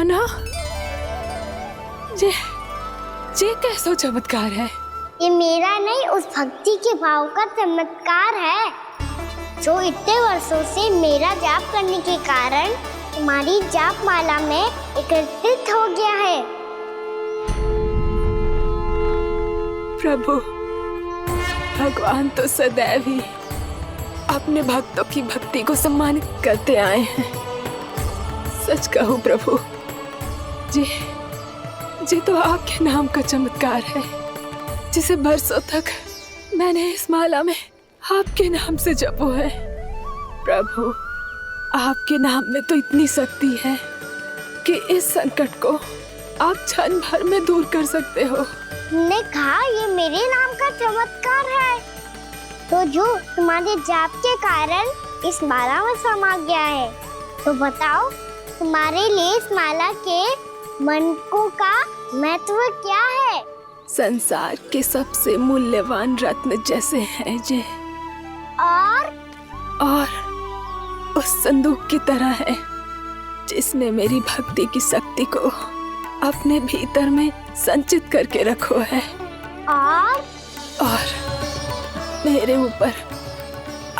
कान्हा, ये कैसा चमत्कार है? ये मेरा नहीं, उस भक्ति के भाव का चमत्कार है जो इतने वर्षों से मेरा जाप करने के कारण तुम्हारी जाप माला में एकत्रित हो गया है। प्रभु, भगवान तो सदैव ही अपने भक्तों की भक्ति को सम्मानित करते आए हैं। सच कहूं प्रभु, जी तो आपके नाम का चमत्कार है, जिसे बरसों तक मैंने इस माला में आपके नाम से जपो है। प्रभु, आपके नाम में तो इतनी शक्ति है कि इस संकट को आप क्षण भर में दूर कर सकते हो। तुमने कहा ये मेरे नाम का चमत्कार है, तो जो तुम्हारे जाप के कारण इस माला में समा गया है, तो बताओ तुम्हारे लिए इस माला के मनकों का महत्व क्या है? संसार के सबसे मूल्यवान रत्न जैसे हैं जे, और उस संदूक की तरह है जिसमें मेरी भक्ति की शक्ति को अपने भीतर में संचित करके रखो है। और मेरे ऊपर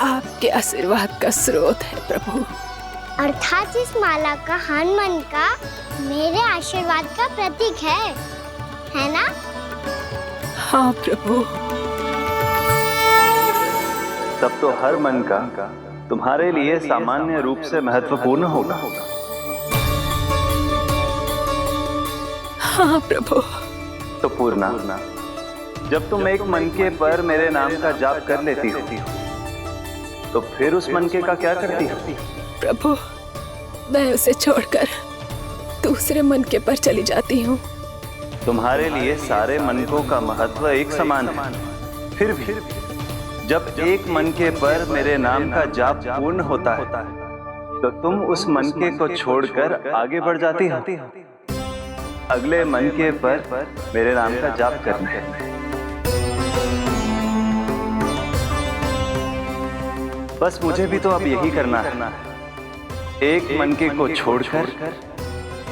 आपके आशीर्वाद का स्रोत है प्रभु। अर्थात इस माला का हनुमान का मेरे आशीर्वाद का प्रतीक है ना? हाँ प्रभु। तब तो हर मन का तुम्हारे लिए सामान्य रूप से महत्वपूर्ण होगा। हाँ प्रभु। तो पूर्णा, जब तुम एक मनके पर मेरे नाम का जाप कर लेती हो, तो फिर उस मनके का क्या करती हो? प्रभु, मैं उसे छोड़कर दूसरे मनके पर चली जाती हूँ। तुम्हारे लिए सारे मनकों का महत्व एक समान है। फिर भी जब एक मनके पर मेरे नाम का जाप पूर्ण होता है, तो तुम उस मनके को छोड़कर आगे बढ़ जाती हो अगले मनके पर मेरे नाम का जाप करने। बस मुझे भी तो अब यही करना है, एक मनके को छोड़कर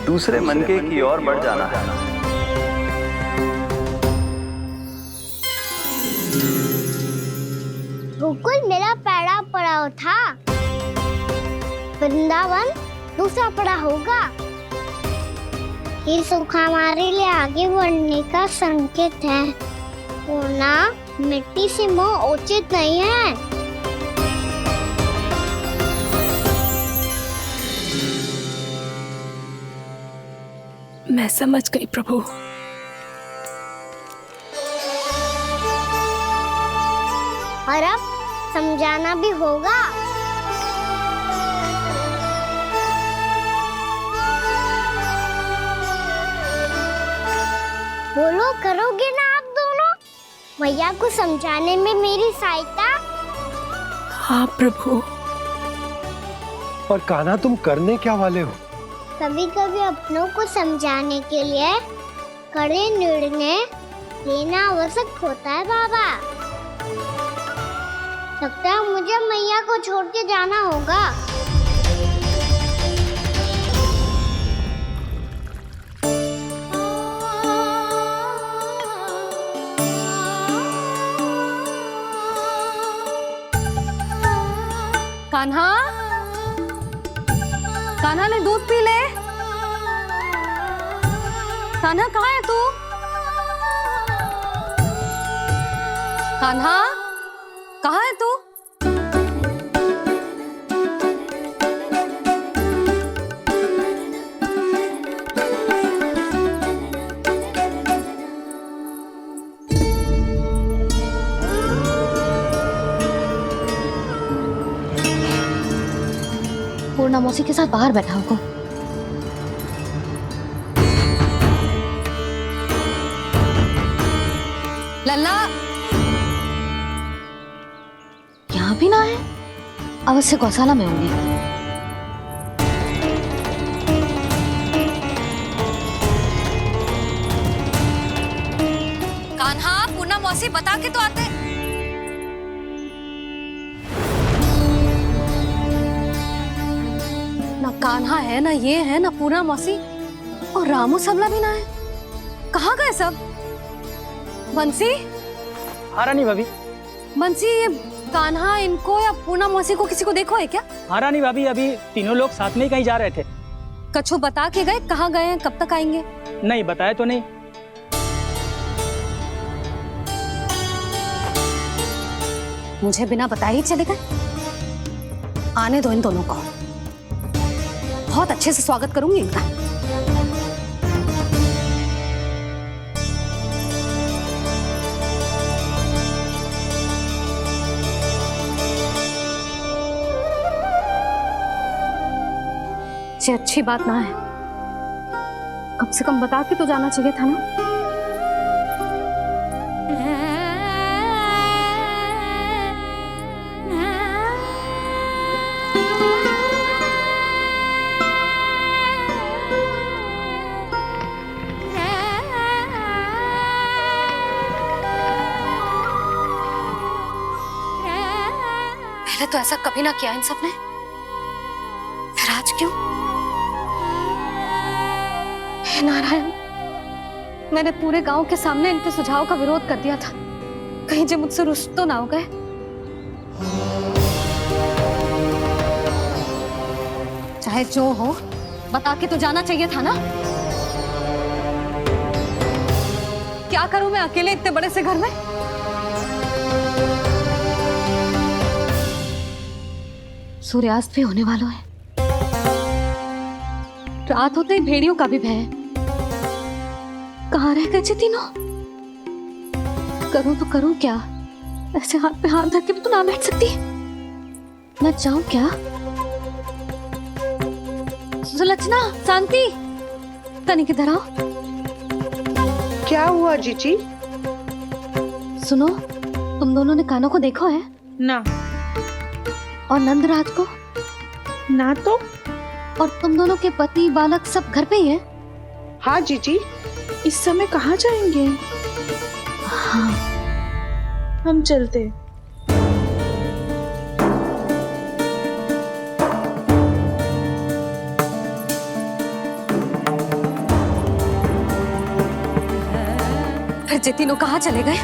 दूसरे मनके की ओर बढ़ जाना है। गोकुल मेरा पहला पड़ाव था, वृंदावन दूसरा पड़ा होगा। ये सुख हमारे लिए आगे बढ़ने का संकेत है। पूर्णा, मिट्टी से मोह उचित नहीं है। मैं समझ गई प्रभु। और अब समझाना भी होगा। बोलो, करोगे ना आप दोनों? भैया को समझाने में मेरी सहायता। हाँ प्रभु। और कान्हा, तुम करने क्या वाले हो? कभी कभी अपनों को समझाने के लिए कड़े निर्णय लेना आवश्यक होता है बाबा। लगता है मुझे मैया को छोड़ के जाना होगा। कान्हा, कान्हा ने दूध पी ले। कान्हा, कहाँ है तू? कान्हा, कहाँ है तू? पूर्णा मौसी के साथ बाहर बैठा होगा। लल्ला, यहाँ भी ना है। अवश्य गौशाला में होंगे। कान्हा, पूर्णा मौसी बता के तो आते। ना कान्हा है, ना ये है, ना पूर्णा मौसी। और रामू सबला भी ना है। कहाँ गए सब? बंसी, हाँ रानी भाभी। बंसी, ये कान्हा इनको या पूना मौसी को किसी को देखो है क्या? हाँ रानी भाभी, अभी तीनों लोग साथ में ही कहीं जा रहे थे। कछु बता के गए कहाँ गए हैं, कब तक आएंगे? नहीं बताया तो नहीं। मुझे बिना बताए ही चले गए। आने दो इन दोनों को, बहुत अच्छे से स्वागत करूंगी इनका। ये अच्छी बात ना है, कम से कम बता के तो जाना चाहिए था ना। पहले तो ऐसा कभी ना किया इन सब ने, फिर आज क्यों? हे नारायण, मैंने पूरे गांव के सामने इनके सुझाव का विरोध कर दिया था, कहीं जो मुझसे रुष्ट तो ना हो गए। चाहे जो हो, बता के तो जाना चाहिए था ना। क्या करूं मैं अकेले इतने बड़े से घर में? सूर्यास्त भी होने वाला है, रात होते ही भेड़ियों का भी भय है। कहाँ रह गए तीनों? करूं तो करूं क्या? ऐसे हाथ पे हाथ धर के भी तो ना बैठ सकती। मैं जाऊं क्या? सुलक्षणा, शांति, तनिक इधर आओ। क्या हुआ जीजी? सुनो, तुम दोनों ने कानों को देखो है? ना। और नंदराज को? ना तो। और तुम दोनों के पति बालक सब घर पे ही है? हाँ जीजी, इस समय कहाँ जाएंगे? हाँ। हम चलते। फिर जे तीनों कहाँ चले गए?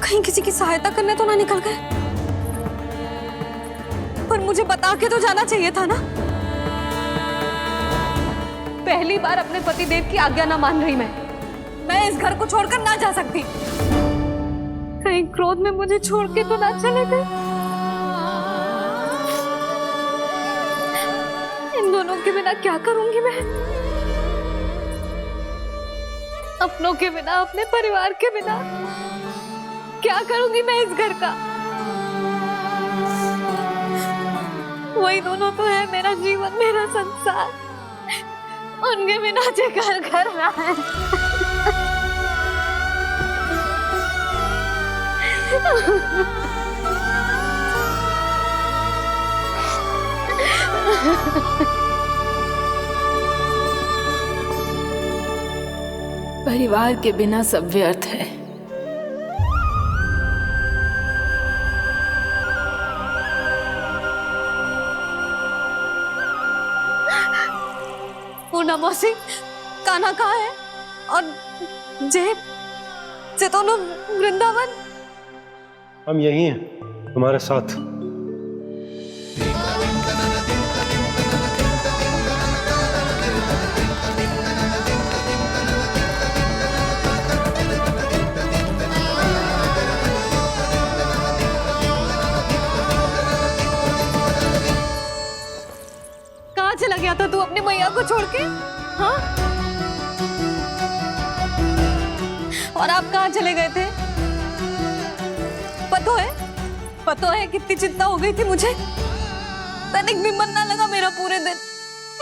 कहीं किसी की सहायता करने तो ना निकल गए? पर मुझे बता के तो जाना चाहिए था ना। पहली बार अपने पति देव की आज्ञा ना मान रही मैं इस घर को छोड़कर ना जा सकती। कहीं क्रोध में मुझे छोड़ के तो ना चले गए। इन दोनों के बिना क्या करूंगी मैं? अपनों के बिना, अपने परिवार के बिना क्या करूंगी मैं इस घर का? वही दोनों तो है मेरा जीवन, मेरा संसार। उनके बिना जे घर घर रहा है। परिवार के बिना सब व्यर्थ है। पूना मौसी, कान्हा कहाँ है? और जे दोनों वृंदावन? हम यही हैं, तुम्हारे साथ। कहाँ चला गया था तू अपनी मैया को छोड़ के? हाँ? और आप कहाँ चले गए थे? पता है कितनी चिंता हो गई थी मुझे। तनिक भी मन ना लगा मेरा पूरे दिन।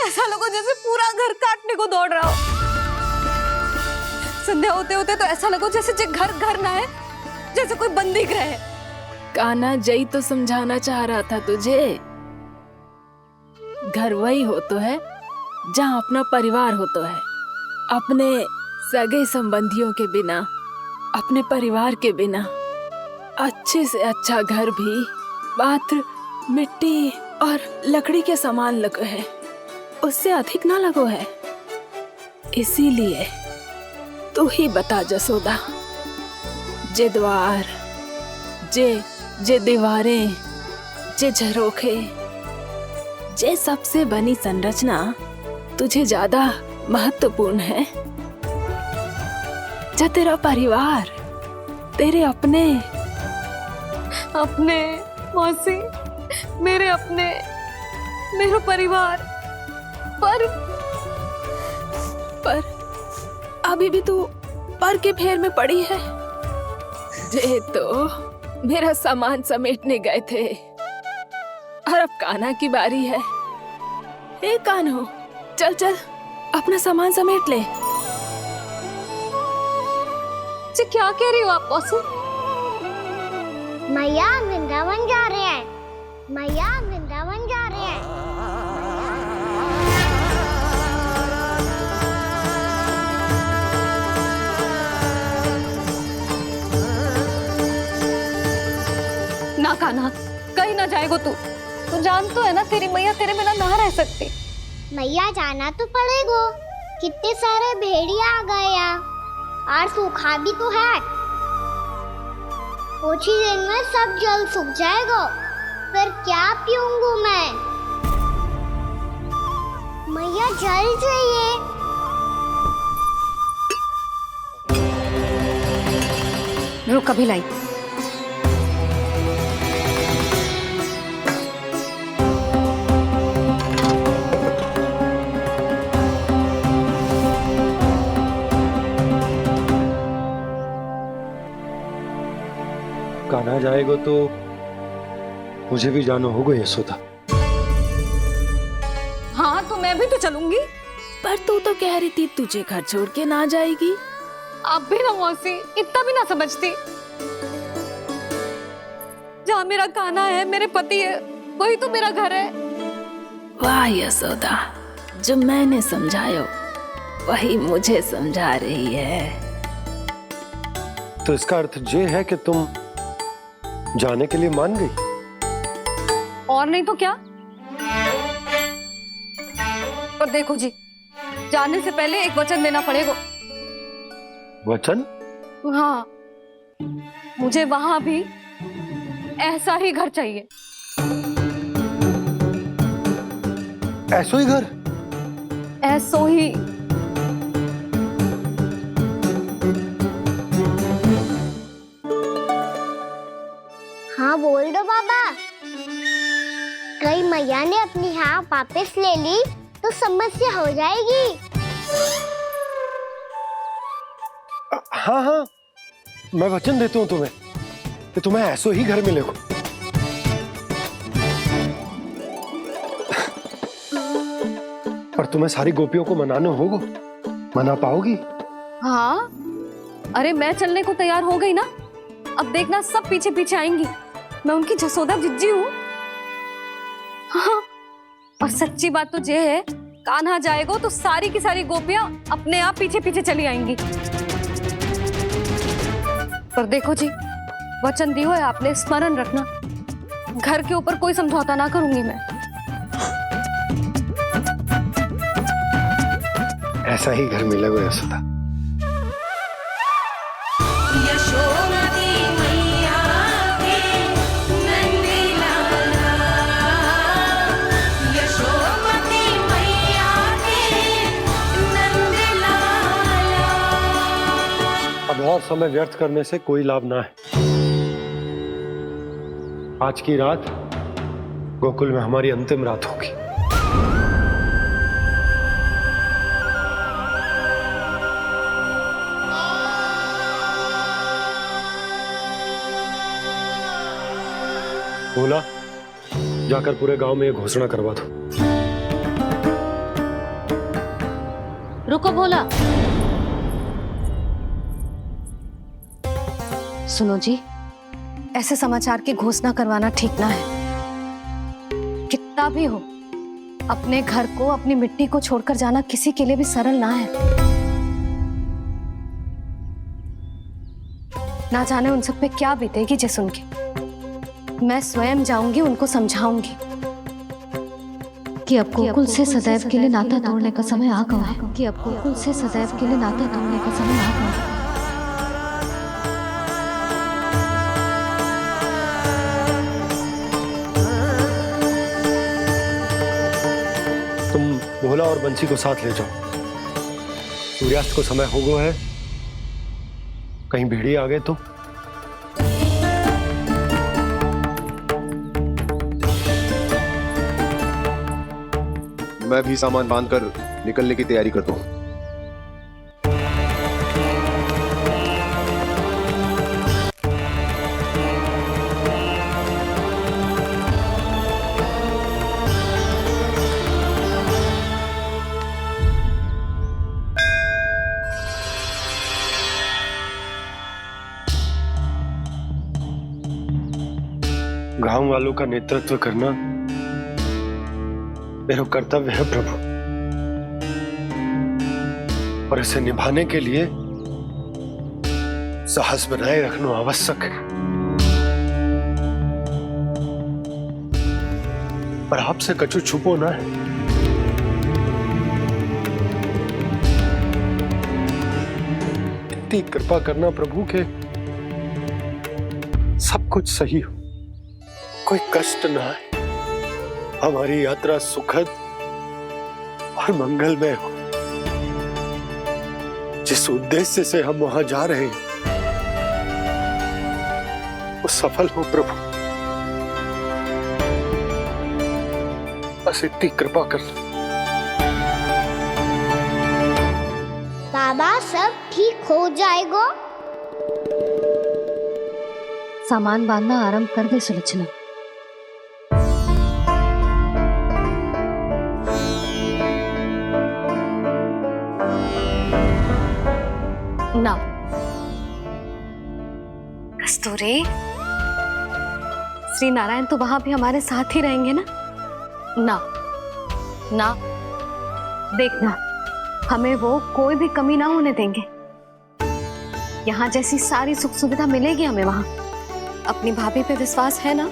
ऐसा लगा जैसे पूरा घर काटने को दौड़ रहा हो। संध्या होते होते तो ऐसा लगा जैसे घर घर ना है, जैसे कोई बंदी गृह है। कान्हा, जय तो समझाना चाह रहा था तुझे। घर वही हो तो है जहाँ अपना परिवार हो तो है। अपने सगे संबंधियों के बिना, अपने परिवार के बिना अच्छे से अच्छा घर भी पात्र मिट्टी और लकड़ी के समान लगो है, उससे अधिक ना लगो है। इसीलिए तू ही बता जसोदा, जे द्वार, जे दीवारें, जे झरोखे, जे सबसे बनी संरचना तुझे ज्यादा महत्वपूर्ण है? जो तेरा परिवार, तेरे अपने मौसी, मेरा परिवार, पर अभी भी तू पर के फेर में पड़ी है। जे तो मेरा सामान समेटने गए थे और अब कान्हा की बारी है। ए कान्हो, चल चल अपना सामान समेट ले। जी क्या कह रही हो आप मौसी? मैया वृंदावन जा रहे हैं, मैया वृंदावन जा रहे हैं। ना कान्हा, कहीं ना जाएगो तू जान तो है ना तेरी मैया तेरे बिना ना रह सकती। मैया जाना तो पड़ेगा, कितने सारे भेड़िया आ गए यहाँ और सूखा भी तो है। कुछ ही दिन में सब जल सूख जाएगा, फिर क्या पीऊंगी मैं? मैया जल चाहिए। रुक अभी लाई। कान्हा जाएगा तो मुझे भी जाना होगा यशोदा। हाँ तो मैं भी तो चलूंगी। पर तू तो कह रही थी तुझे घर छोड़ के ना जाएगी। अब भी ना मौसी, इतना भी ना समझती। जहाँ मेरा कान्हा है, मेरे पति है, वही तो मेरा घर है। वाह यशोदा, जो मैंने समझाया वही मुझे समझा रही है। तो इसका अर्थ ये है कि तुम जाने के लिए मान गई? और नहीं तो क्या। पर देखो जी, जाने से पहले एक वचन देना पड़ेगा। वचन? हाँ, मुझे वहां भी ऐसा ही घर चाहिए। ऐसो ही घर? ऐसो ही। हाँ बोल दो बाबा। कहीं मैया ने अपनी हाँ वापस ले ली तो समस्या हो जाएगी। हाँ हाँ, मैं वचन देता हूँ तुम्हें कि तुम्हें ऐसो ही घर मिलेगा। पर तुम्हें सारी गोपियों को मनाना होगा, मना पाओगी? हाँ, अरे मैं चलने को तैयार हो गई ना। अब देखना सब पीछे पीछे आएंगी। मैं उनकी जसोदा जिज्जी हूँ। हाँ, और सच्ची बात तो ये है, कान्हा जाएगा तो सारी की सारी गोपियां अपने आप पीछे पीछे चली आएंगी। पर देखो जी, वचन दियो है आपने, स्मरण रखना। घर के ऊपर कोई समझौता ना करूंगी मैं। ऐसा ही घर मिलेगा यशोदा। अब और समय व्यर्थ करने से कोई लाभ ना है। आज की रात गोकुल में हमारी अंतिम रात होगी। बोला, जाकर पूरे गांव में ये घोषणा करवा दो। रुको भोला। सुनो जी, ऐसे समाचार की घोषणा करवाना ठीक ना है। कितना भी हो, अपने घर को, अपनी मिट्टी को छोड़कर जाना किसी के लिए भी सरल ना है। ना जाने उन सब पे क्या बीतेगी जे सुन के। मैं स्वयं जाऊंगी, उनको समझाऊंगी कि अब गोकुल से सदैव के लिए नाता तोड़ने का समय आ गया है, कि अब गोकुल से सदैव के लिए नाता तोड़ने का समय आ गया है। तुम भोला और बंसी को साथ ले जाओ। सूर्यास्त को समय हो गया है, कहीं भेड़िए आ गए तो। मैं भी सामान बांधकर निकलने की तैयारी करता हूँ। गांव वालों का नेतृत्व करना मेरा कर्तव्य है प्रभु, और इसे निभाने के लिए साहस बनाए रखना आवश्यक है। पर आपसे कछु छुपो ना है। इतनी कृपा करना प्रभु के सब कुछ सही हो, कोई कष्ट ना आए, हमारी यात्रा सुखद और मंगलमय हो। जिस उद्देश्य से हम वहां जा रहे हैं वो सफल हो प्रभु, बस इतनी कृपा कर लो। बाबा सब ठीक हो जाएगा। सामान बांधना आरंभ कर दे सुलोचना। ना कस्तूरी, श्री नारायण तो वहां भी हमारे साथ ही रहेंगे ना? ना ना, देखना हमें वो कोई भी कमी ना होने देंगे। यहाँ जैसी सारी सुख सुविधा मिलेगी हमें वहां। अपनी भाभी पे विश्वास है ना?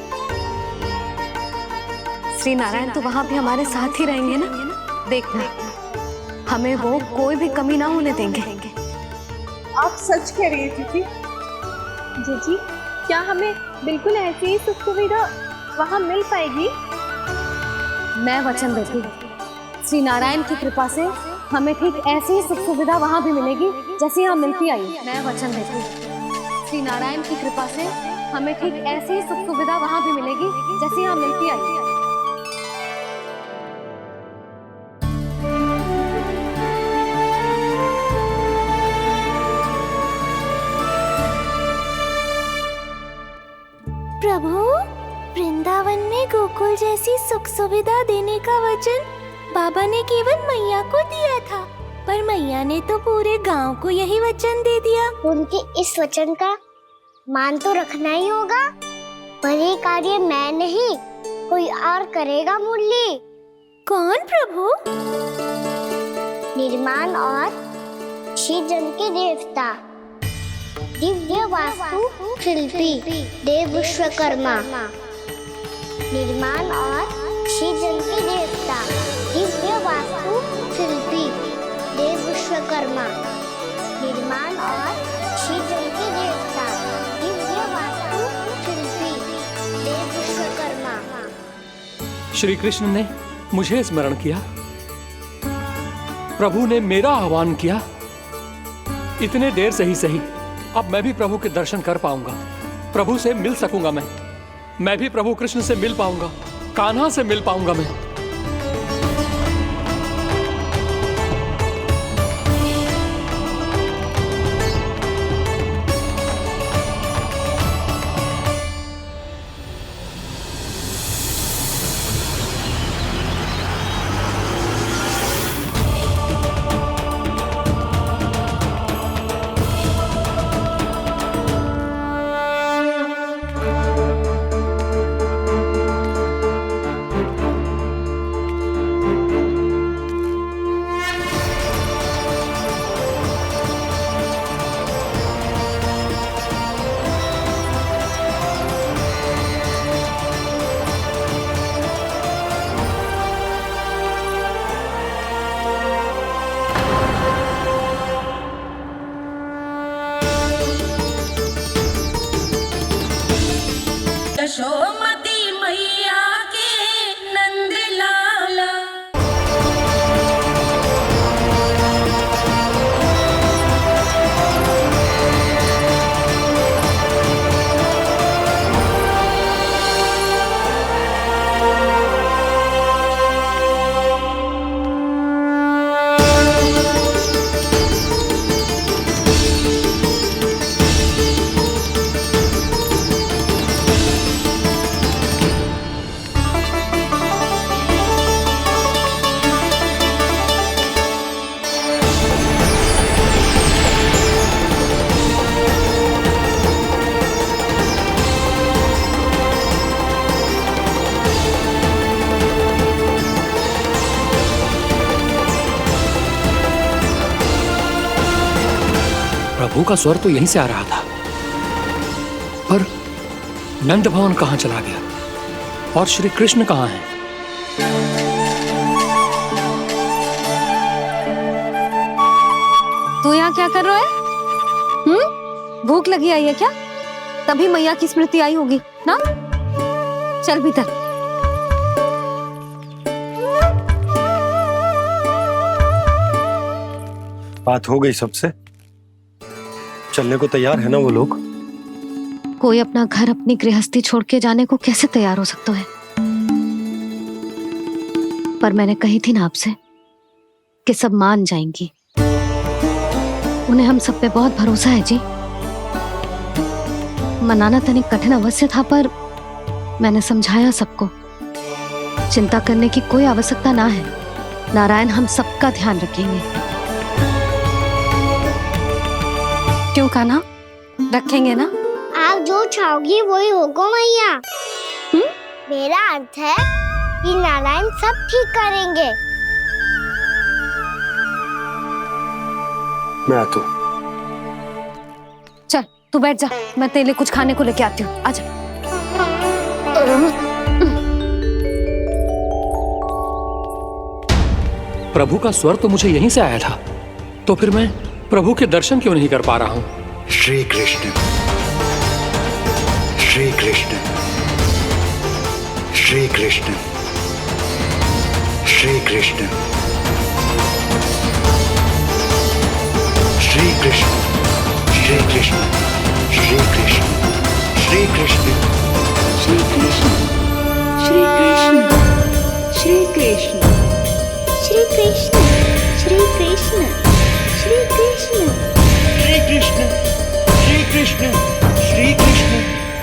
श्री नारायण तो वहां भी हमारे साथ ही रहेंगे ना? देखना हमें वो कोई भी कमी ना होने देंगे। आप सच कह रही है जीजी। जीजी, क्या हमें बिल्कुल ऐसी ही सुख सुविधा वहाँ मिल पाएगी? मैं वचन देती हूँ, श्री नारायण की कृपा से हमें ठीक ऐसी ही सुख सुविधा वहाँ भी मिलेगी जैसी यहाँ मिलती आई। मैं वचन देती हूँ, श्री नारायण की कृपा से हमें ठीक ऐसी ही सुख सुविधा वहाँ भी मिलेगी जैसी यहाँ मिलती आई। प्रभु, वृंदावन में गोकुल जैसी सुख सुविधा देने का वचन बाबा ने केवल मैया को दिया था, पर मैया ने तो पूरे गांव को यही वचन दे दिया। उनके इस वचन का मान तो रखना ही होगा, पर ये कार्य मैं नहीं कोई और करेगा। मुरली कौन प्रभु? निर्माण और सृजन के देवता, दिव्य वास्तु शिल्पी देव विश्वकर्मा। निर्माण और सृजन के देवता, दिव्य वास्तु शिल्पी देव विश्वकर्मा। निर्माण और सृजन के देवता, दिव्य वास्तु शिल्पी देव विश्वकर्मा। श्री कृष्ण ने मुझे स्मरण किया, प्रभु ने मेरा आह्वान किया। इतने देर से ही सही, अब मैं भी प्रभु के दर्शन कर पाऊंगा, प्रभु से मिल सकूंगा। मैं भी प्रभु कृष्ण से मिल पाऊंगा, कान्हा से मिल पाऊंगा मैं। प्रभु का स्वर तो यहीं से आ रहा था, पर नंद भवन कहाँ चला गया और श्री कृष्ण कहाँ हैं? तू यहाँ क्या कर रहा है? भूख लगी आई है क्या? तभी मैया की स्मृति आई होगी ना? चल भीतर। बात हो गई सबसे? चलने को तैयार है ना वो लोग? कोई अपना घर, अपनी गृहस्थी छोड़ के जाने को कैसे तैयार हो सकता है? पर मैंने कही थी ना आपसे कि सब मान जाएंगी। उन्हें हम सब पे बहुत भरोसा है जी। मनाना तनिक कठिन अवश्य था, पर मैंने समझाया सबको। चिंता करने की कोई आवश्यकता ना है। नारायण हम सबका ध्यान रखेंगे। क्यों कान्हा, रखेंगे ना? आप जो चाहोगी वही होगा मैया। मेरा अर्थ है कि नारायण सब ठीक करेंगे। मैं आता हूं। चल तू बैठ जा, मैं तेरे लिए कुछ खाने को लेके आती हूँ। आजा। प्रभु का स्वर तो मुझे यहीं से आया था, तो फिर मैं प्रभु के दर्शन क्यों नहीं कर पा रहा हूँ? श्री कृष्ण, श्री कृष्ण, श्री कृष्ण, श्री कृष्ण, श्री कृष्ण, श्री कृष्ण, श्री कृष्ण, श्री कृष्ण, श्री कृष्ण, श्री कृष्ण, श्री कृष्ण, श्री कृष्ण, श्री कृष्ण, श्री कृष्ण, श्री कृष्ण, श्री कृष्ण, श्री कृष्ण,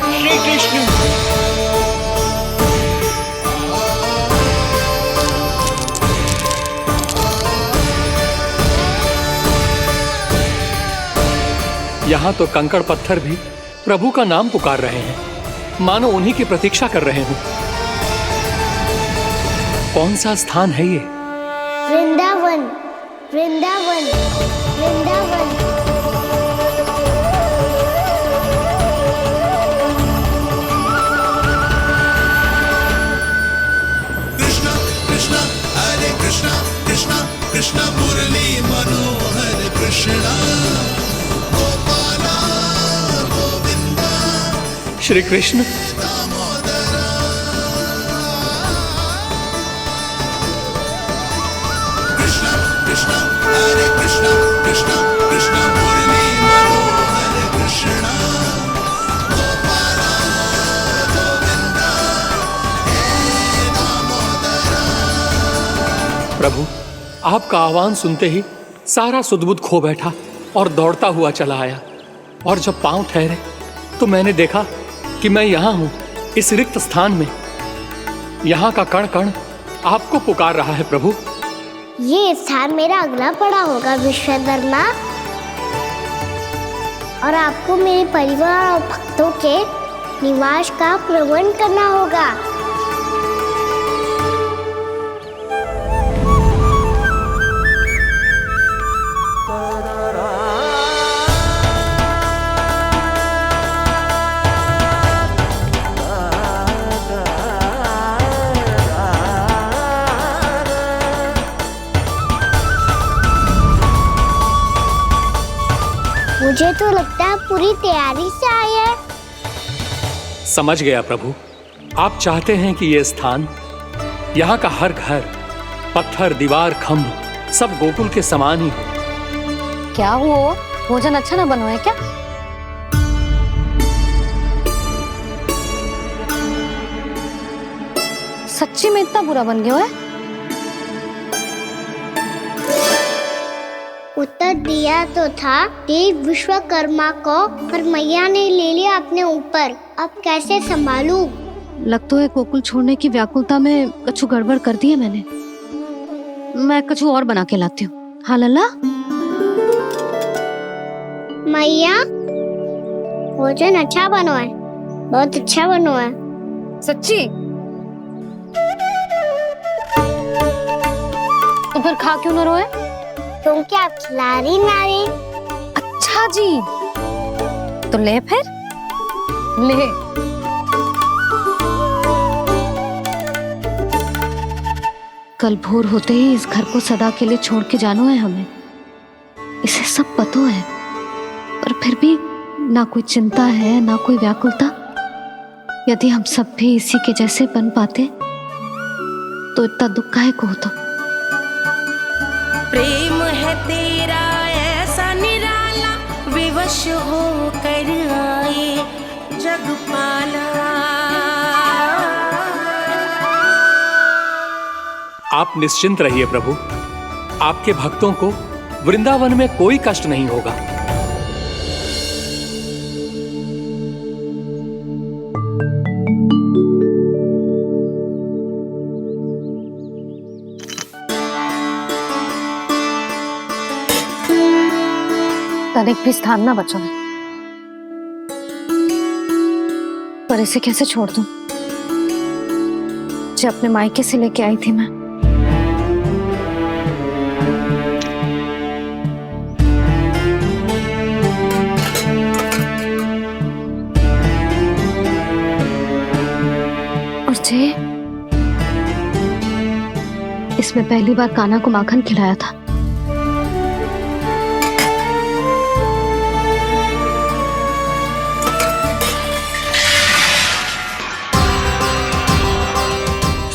श्री कृष्ण। यहाँ तो कंकड़ पत्थर भी प्रभु का नाम पुकार रहे हैं, मानो उन्हीं की प्रतीक्षा कर रहे हों। कौन सा स्थान है ये? वृंदावन, वृंदावन, वृंदावन। कृष्णा कृष्णा हरे कृष्णा, कृष्णा कृष्णा मुरली मनोहर कृष्णा, गोपाला गोविंदा श्री कृष्ण। दामोदरा। कृष्णा कृष्णा हरे कृष्णा, कृष्णा कृष्णा मुरली मनोहर कृष्णा, गोपाला गोविंदा हे दामोदरा। प्रभु, आपका आह्वान सुनते ही सारा सुध-बुध खो बैठा और दौड़ता हुआ चला आया। और जब पांव ठहरे तो मैंने देखा कि मैं यहाँ हूँ, इस रिक्त स्थान में। यहाँ का कण कण आपको पुकार रहा है प्रभु। ये स्थान मेरा अगला पड़ा होगा विश्वकर्मा, और आपको मेरे परिवार और भक्तों के निवास का प्रबंध करना होगा। मुझे तो लगता है पूरी तैयारी से आए हैं। समझ गया प्रभु, आप चाहते हैं कि ये स्थान, यहाँ का हर घर, पत्थर, दीवार, खम्भ सब गोकुल के समान ही हो। क्या हुआ? भोजन अच्छा ना बना है क्या? सच्ची में इतना बुरा बन गया है? उत्तर दिया तो था देव विश्वकर्मा को, पर मैया ने ले लिया अपने ऊपर। अब कैसे संभालूं? लग तो है गोकुल छोड़ने की व्याकुलता में कछु गड़बड़ कर दी है मैंने। मैं कछु और बना के लाती हूँ। हाँ लल्ला? मैया, भोजन अच्छा बनो है, बहुत अच्छा बनो है। सच्ची? तो फिर खा क्यों न रोए? क्योंकि आप खिला रही नारी। अच्छा, अच्छा जी, तो ले फिर ले। कल भोर होते ही इस घर को सदा के लिए छोड़ के जाना है हमें, इसे सब पता है, पर फिर भी ना कोई चिंता है ना कोई व्याकुलता। यदि हम सब भी इसी के जैसे बन पाते तो इतना दुख काहे को होता। प्रेम है तेरा ऐसा निराला, विवश हो कर आए जग पाला। आप निश्चिंत रहिए प्रभु, आपके भक्तों को वृंदावन में कोई कष्ट नहीं होगा। तनिक भी स्थान ना बचो, पर इसे कैसे छोड़ दूं जो अपने मायके से लेके आई थी मैं। और जे इसमें पहली बार कान्हा को माखन खिलाया था।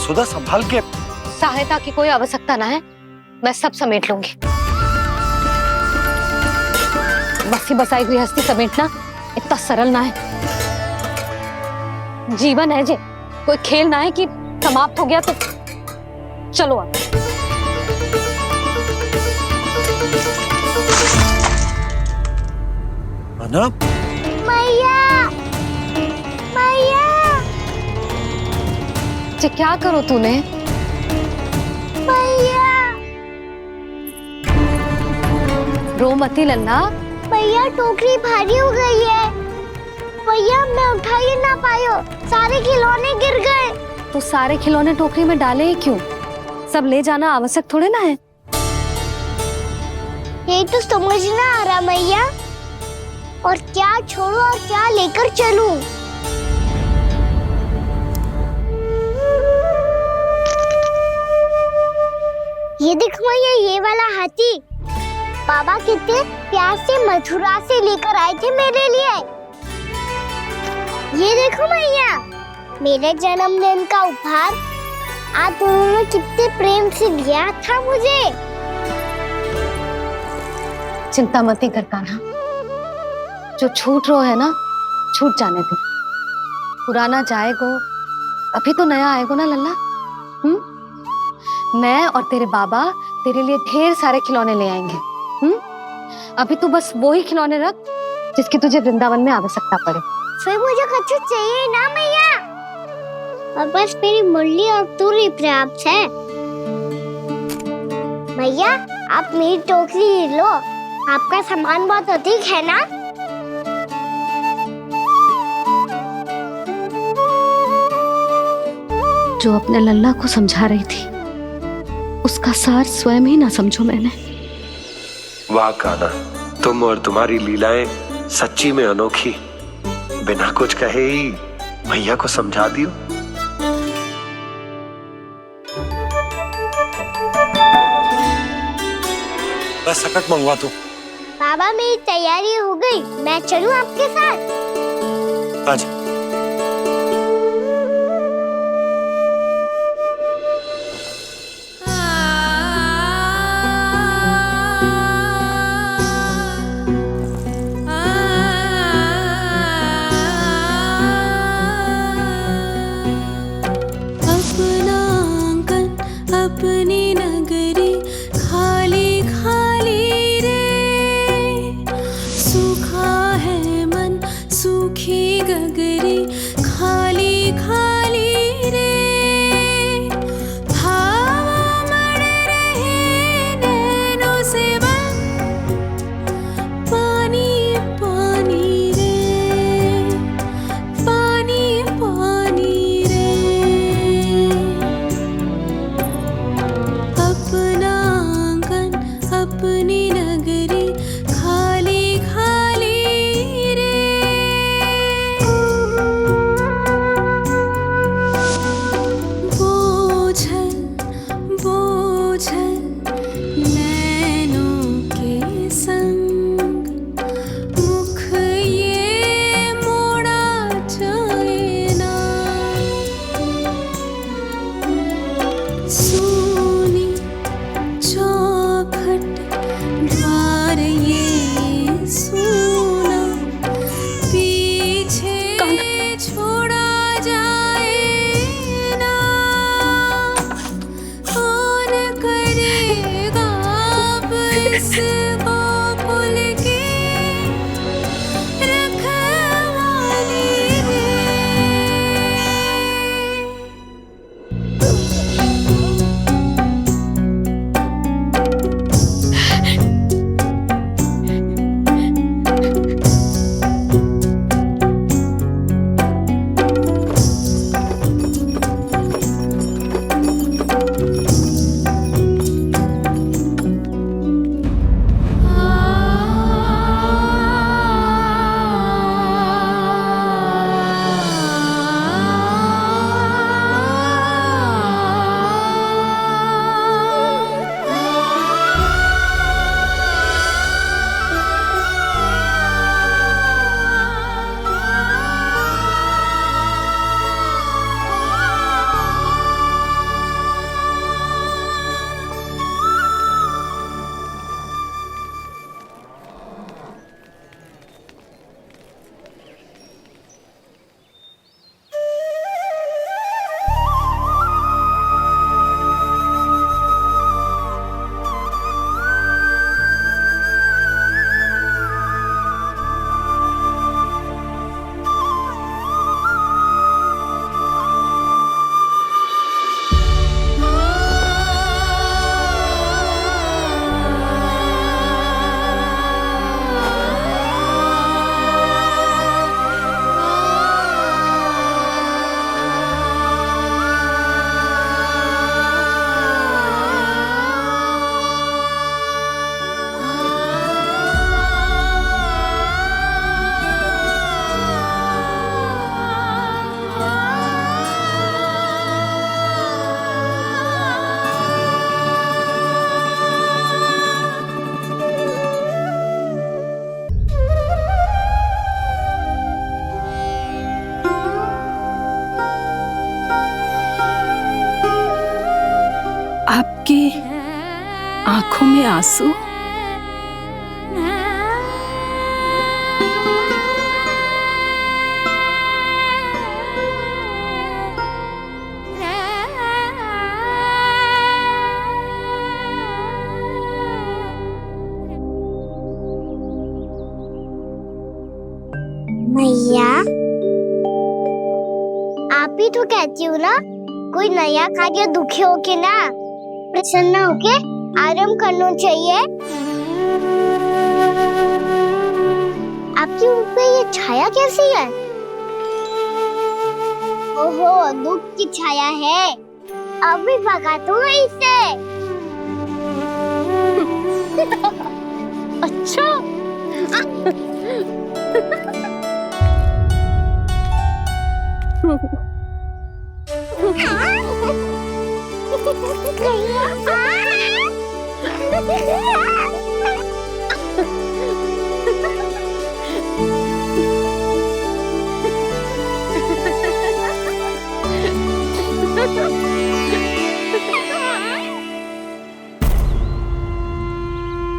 सुधा संभाल के। सहायता की कोई आवश्यकता ना है, मैं सब समेट लूंगी। बसी बसाई गृहस्थी समेटना इतना सरल ना है। जीवन है जे, कोई खेल ना है कि समाप्त हो गया तो चलो अब। अना? मैया, मैया, जे क्या करो तूने? मैया, रो मती लल्ला। भैया टोकरी भारी हो गई है। भैया मैं उठा ही ना पायो, सारे खिलौने गिर गए। तो सारे खिलौने टोकरी में डाले ही क्यों? सब ले जाना आवश्यक थोड़े ना है। यही तो समझ ना आ रहा मैया, और क्या छोड़ू और क्या लेकर चलूं? ये देख मैया, ये वाला हाथी बाबा कितने प्यार से मथुरा से लेकर आए थे मेरे लिए। ये देखो मैया, मेरे जन्मदिन का उपहार आप दोनों ने कितने प्रेम से दिया था मुझे। चिंता मत कर कान्हा, जो छूट रो है ना छूट जाने दे। पुराना जाएगो, अभी तो नया आएगो ना लल्ला। मैं और तेरे बाबा तेरे लिए ढेर सारे खिलौने ले आएंगे। अभी तू बस वो ही खिलौने रख जिसकी तुझे वृंदावन में आवश्यकता पड़े। फिर मुझे कुछ चाहिए ना मैया, और बस मेरी मुरली और तुरी पर्याप्त है। भैया आप मेरी टोकरी लो, आपका सामान बहुत अधिक है ना। जो अपने लल्ला को समझा रही थी उसका सार स्वयं ही ना समझो मैंने। वाह कान्हा, तुम और तुम्हारी लीलाएं सच्ची में अनोखी। बिना कुछ कहे ही भैया को समझा दियो। बस सकट मंगवा दो। बाबा मेरी तैयारी हो गई, मैं चलूं आपके साथ? आजा। अपनी नगरी खाली खाली रे, सूखा है मन सूखी गगरी खाली खाली रे, हवा मर रहे नैनों से बन पानी पानी रे, पानी पानी रे। अपना आपकी आंखों में आंसू? मैया, आप ही तो कहती हो ना, कोई नया कार्य दुखी होके ना प्रसन्न होके आराम करना चाहिए। आपके मुंह पे ये छाया कैसी है? ओहो, दुख की छाया है। अभी भगा दूं इसे। अच्छा।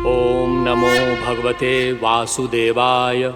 ओम नमो भगवते वासुदेवाय।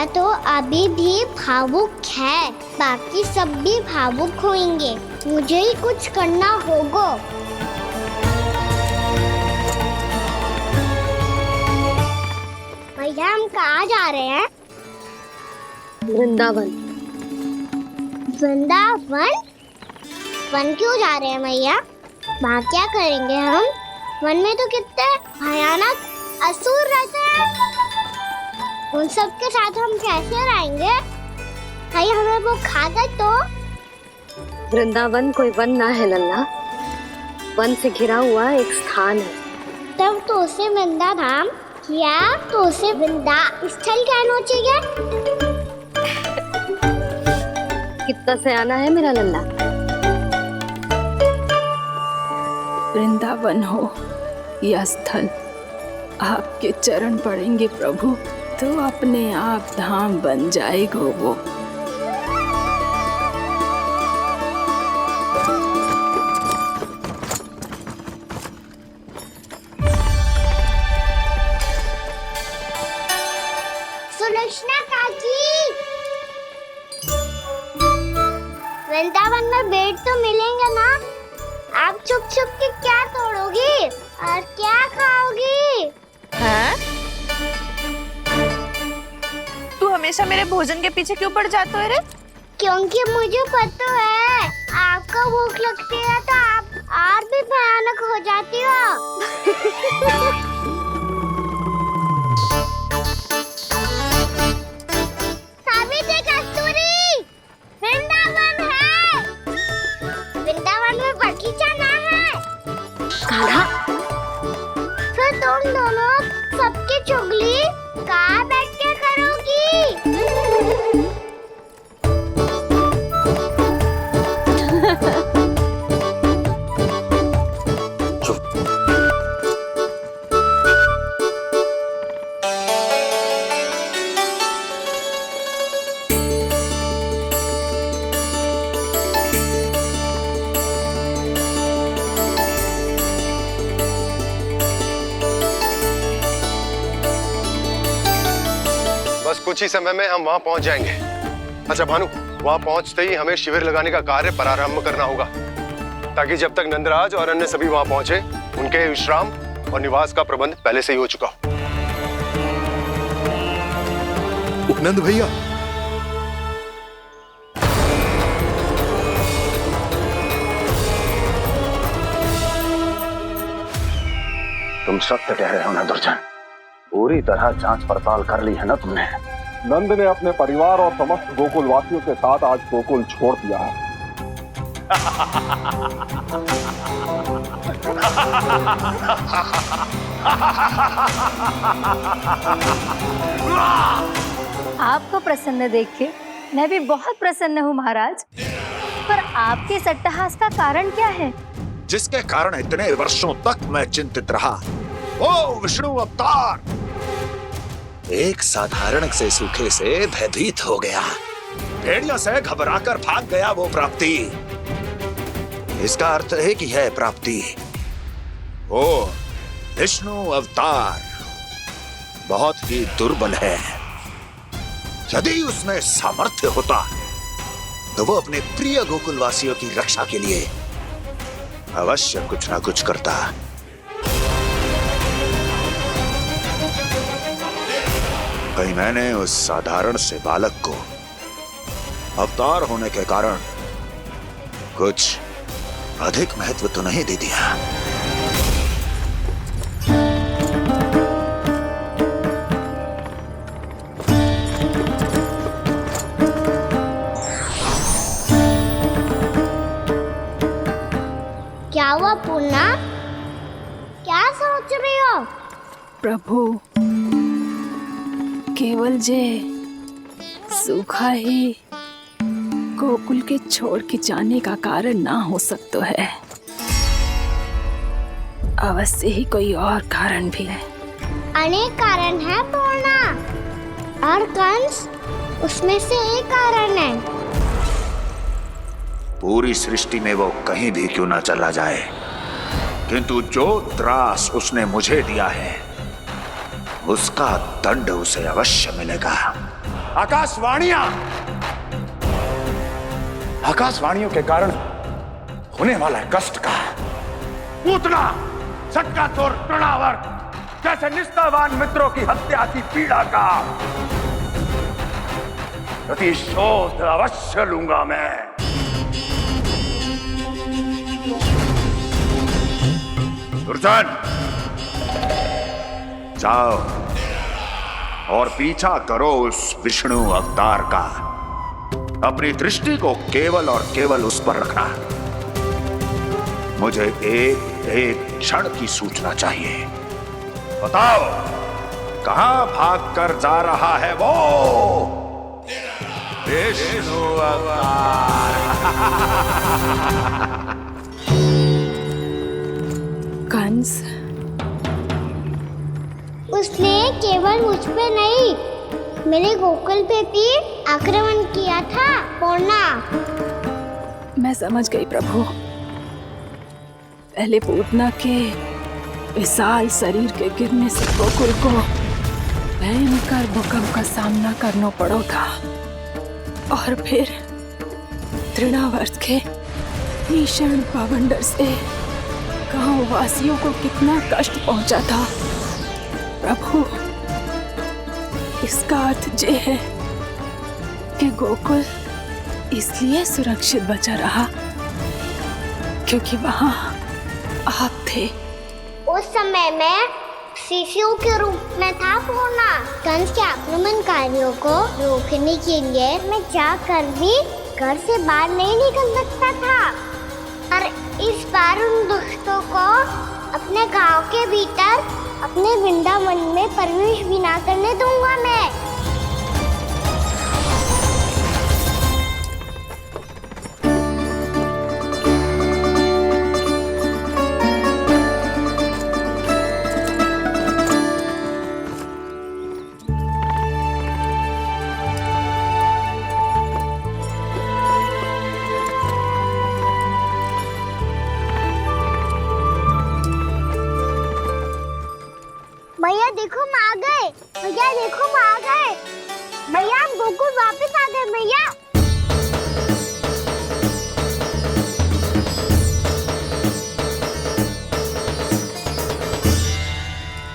भैया तो अभी भी भावुक है, बाकी सब भी भावुक होंगे। मुझे ही कुछ करना होगा। भैया हम कहाँ जा रहे हैं? वृंदावन। वृंदावन? वन क्यों जा रहे हैं भैया? वहाँ क्या करेंगे हम? वन में तो कितने भयानक असुर रहते हैं। उन सब के साथ हम कैसे रहेंगे? भाई हमें वो खा गए तो? वृंदावन कोई वन ना है लल्ला, वन से घिरा हुआ एक स्थान है। तब तो उसे वृंदा धाम या तो उसे वृंदा स्थल कहना चाहिए। कितना सयाना है मेरा लल्ला। वृंदावन हो या स्थल, आपके चरण पड़ेंगे प्रभु तो अपने आप धाम बन जाएगा वो। सुलक्षणा काकी, वृंदावन में बेट तो मिलेंगे ना? आप छुप छुप के क्या तोड़ोगी और क्या खाओगी? हाँ? तू हमेशा मेरे भोजन के पीछे क्यों पड़ जाता है रे? क्योंकि मुझे पता है आपको भूख लगती है तो आप और भी भयानक हो जाती हो। सावित्री, कस्तूरी, वृंदावन है। वृंदावन में बगीचा ना है। कान्हा, फिर तुम दोनों सबकी चुगली कहाँ बैठ के करोगी? बस कुछ ही समय में हम वहां पहुंच जाएंगे। अच्छा भानु, वहां पहुंचते ही हमें शिविर लगाने का कार्य प्रारंभ करना होगा, ताकि जब तक नंदराज और अन्य सभी वहां पहुंचे उनके विश्राम और निवास का प्रबंध पहले से ही हो चुका हो। नंद भैया, तुम सत्य कह रहे हो ना दुर्जन, पूरी तरह जांच पड़ताल कर ली है ना तुमने? नंद ने अपने परिवार और समस्त गोकुल वासियों के साथ आज गोकुल छोड़ दिया है। आपको प्रसन्न देख के मैं भी बहुत प्रसन्न हूँ महाराज, पर आपके इस अट्टहास का कारण क्या है? जिसके कारण इतने वर्षों तक मैं चिंतित रहा, ओ विष्णु अवतार, एक साधारण से सूखे से भयभीत हो गया, भेड़ियों से घबराकर भाग गया वो प्राप्ति। इसका अर्थ है कि यह प्राप्ति ओ विष्णु अवतार बहुत ही दुर्बल है। यदि उसमें सामर्थ्य होता तो वो अपने प्रिय गोकुलवासियों की रक्षा के लिए अवश्य कुछ ना कुछ करता। कहीं मैंने उस साधारण से बालक को अवतार होने के कारण कुछ अधिक महत्व तो नहीं दे दिया। क्या हुआ पूर्णा? क्या सोच रही हो? प्रभु, केवल जे सूखा ही गोकुल के छोड़ के जाने का कारण ना हो सकता है, अवश्य ही कोई और कारण भी है। अनेक कारण है पूर्णा, और कंस उसमें से एक कारण है। पूरी सृष्टि में वो कहीं भी क्यों ना चला जाए, किंतु जो त्रास उसने मुझे दिया है उसका दंड उसे अवश्य मिलेगा। आकाशवाणियों के कारण होने वाला कष्ट का, पूतना, सटका चोर, तृणावर जैसे निष्ठावान मित्रों की हत्या की पीड़ा का प्रतिशोध अवश्य लूंगा मैं। दुर्जन, जाओ और पीछा करो उस विष्णु अवतार का। अपनी दृष्टि को केवल और केवल उस पर रखना। मुझे एक एक क्षण की सूचना चाहिए। बताओ, कहां भाग कर जा रहा है वो विष्णु अवतार? कंस, उसने केवल मुझ पे नहीं, मेरे गोकुल पे भी आक्रमण किया था। पूर्णा, मैं समझ गई प्रभु। पहले पूतना के विशाल शरीर के गिरने से गोकुल को भयंकर भूकंप का सामना करना पड़ा था, और फिर तृणावर्त के भीषण पावंडर से गांव वासियों को कितना कष्ट पहुंचा था। प्रभु, इसका अर्थ ये है कि गोकुल इसलिए सुरक्षित बचा रहा क्योंकि वहां आप थे। उस समय मैं शिशु के रूप में था पूर्णा। कंस के आक्रमणकारियों को रोकने के लिए मैं जाकर भी घर से बाहर नहीं निकल सकता था, और इस बार उन दुष्टों को अपने गांव के भीतर, अपने वृंदावन में प्रवेश भी ना करने दूंगा मैं। भैया देखो हम आ गए। भैया देखो हम आ गए। भैया हम गोकुल वापस आ गए। भैया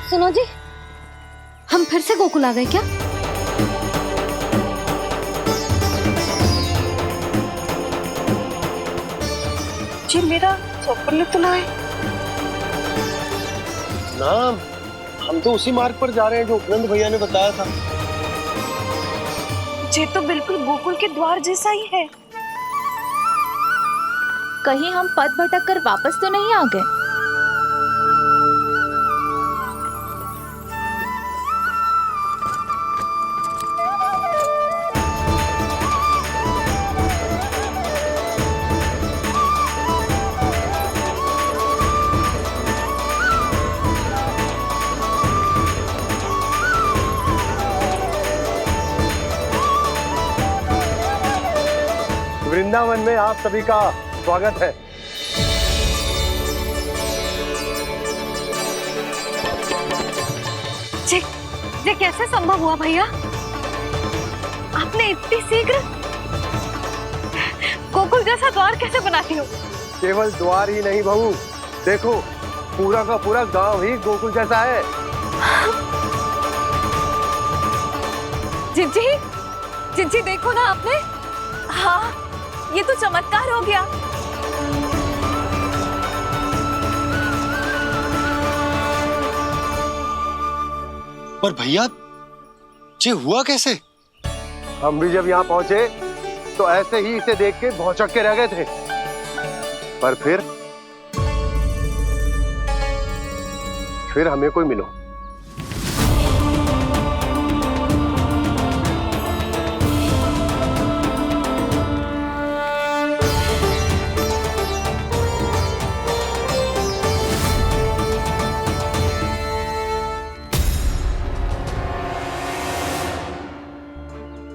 सुनो जी, हम फिर से गोकुल आ गए क्या? जी मेरा स्वप्न तो ना है। ना, हम तो उसी मार्ग पर जा रहे हैं जो उपनंद भैया ने बताया था। ये तो बिल्कुल गोकुल के द्वार जैसा ही है। कहीं हम पथ भटक कर वापस तो नहीं आ गए? वृंदावन में आप सभी का स्वागत है। ये कैसे संभव हुआ भैया? आपने इतनी शीघ्र गोकुल जैसा द्वार कैसे बनाती हो? केवल द्वार ही नहीं बहू, देखो पूरा का पूरा गांव ही गोकुल जैसा है। जिज्जी, जिज्जी देखो ना आपने। हाँ, ये तो चमत्कार हो गया। पर भैया, ये हुआ कैसे? हम भी जब यहाँ पहुंचे तो ऐसे ही इसे देख के भौचक के रह गए थे, पर फिर हमें कोई मिलो।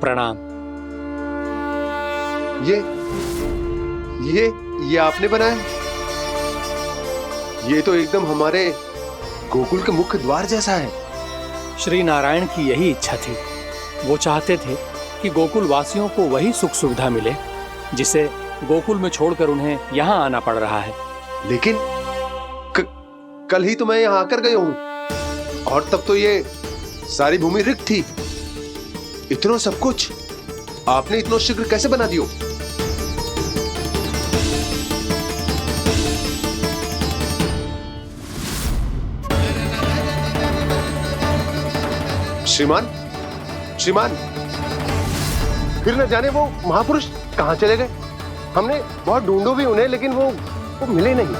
प्रणाम। ये आपने बनाया? ये तो एकदम हमारे गोकुल के मुख्य द्वार जैसा है। श्री नारायण की यही इच्छा थी। वो चाहते थे कि गोकुल वासियों को वही सुख सुविधा मिले जिसे गोकुल में छोड़कर उन्हें यहाँ आना पड़ रहा है। लेकिन कल ही तो मैं यहाँ आकर गया हूँ और तब तो ये सारी भूमि रिक्त थी। इतना सब कुछ आपने इतना शीघ्र कैसे बना दियो? श्रीमान, श्रीमान, फिर न जाने वो महापुरुष कहां चले गए। हमने बहुत ढूंढो भी उन्हें, लेकिन वो मिले नहीं।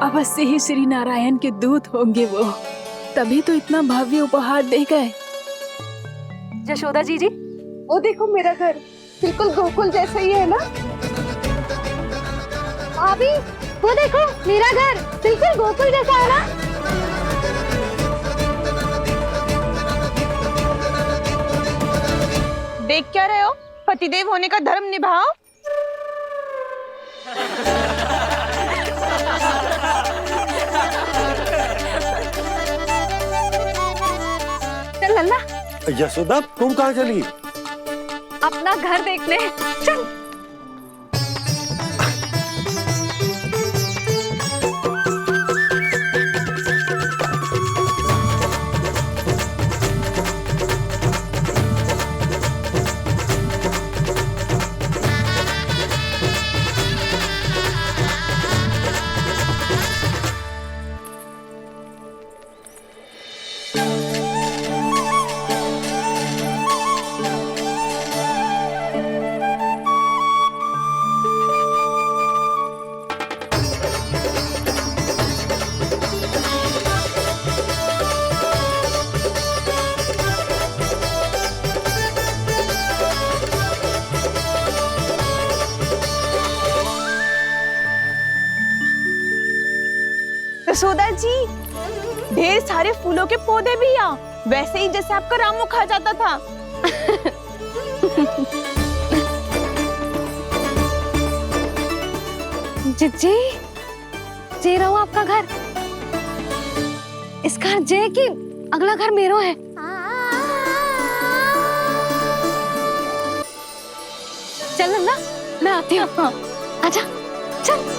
अवश्य ही श्री नारायण के दूत होंगे वो, तभी तो इतना भव्य उपहार दे गए। यशोदा जी जी, वो देखो मेरा घर बिल्कुल गोकुल जैसा ही है ना। भाभी, वो देखो मेरा घर बिल्कुल गोकुल जैसा है ना। देख क्या रहे हो? पतिदेव होने का धर्म निभाओ। चल लल्ला, यशोदा तुम कहाँ चली? अपना घर देखने चल। यशोदा जी, ढेर सारे फूलों के पौधे भी यहाँ, वैसे ही जैसे आपका रामू खा जाता था। जी जे रहो आपका घर। इस घर जे की अगला घर मेरो है। चल लल्ला, मैं आती हूँ। आजा, चल।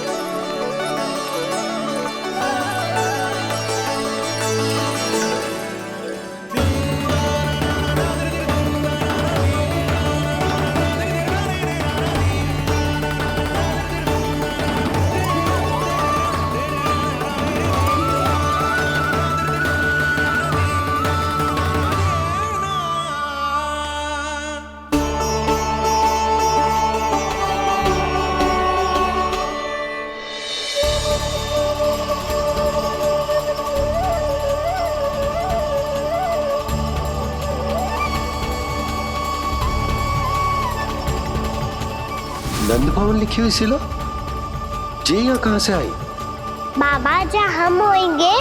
नंद भवन लिखी हुई सिलो, जे यहाँ कहाँ से आई? बाबा, जहाँ हम होंगे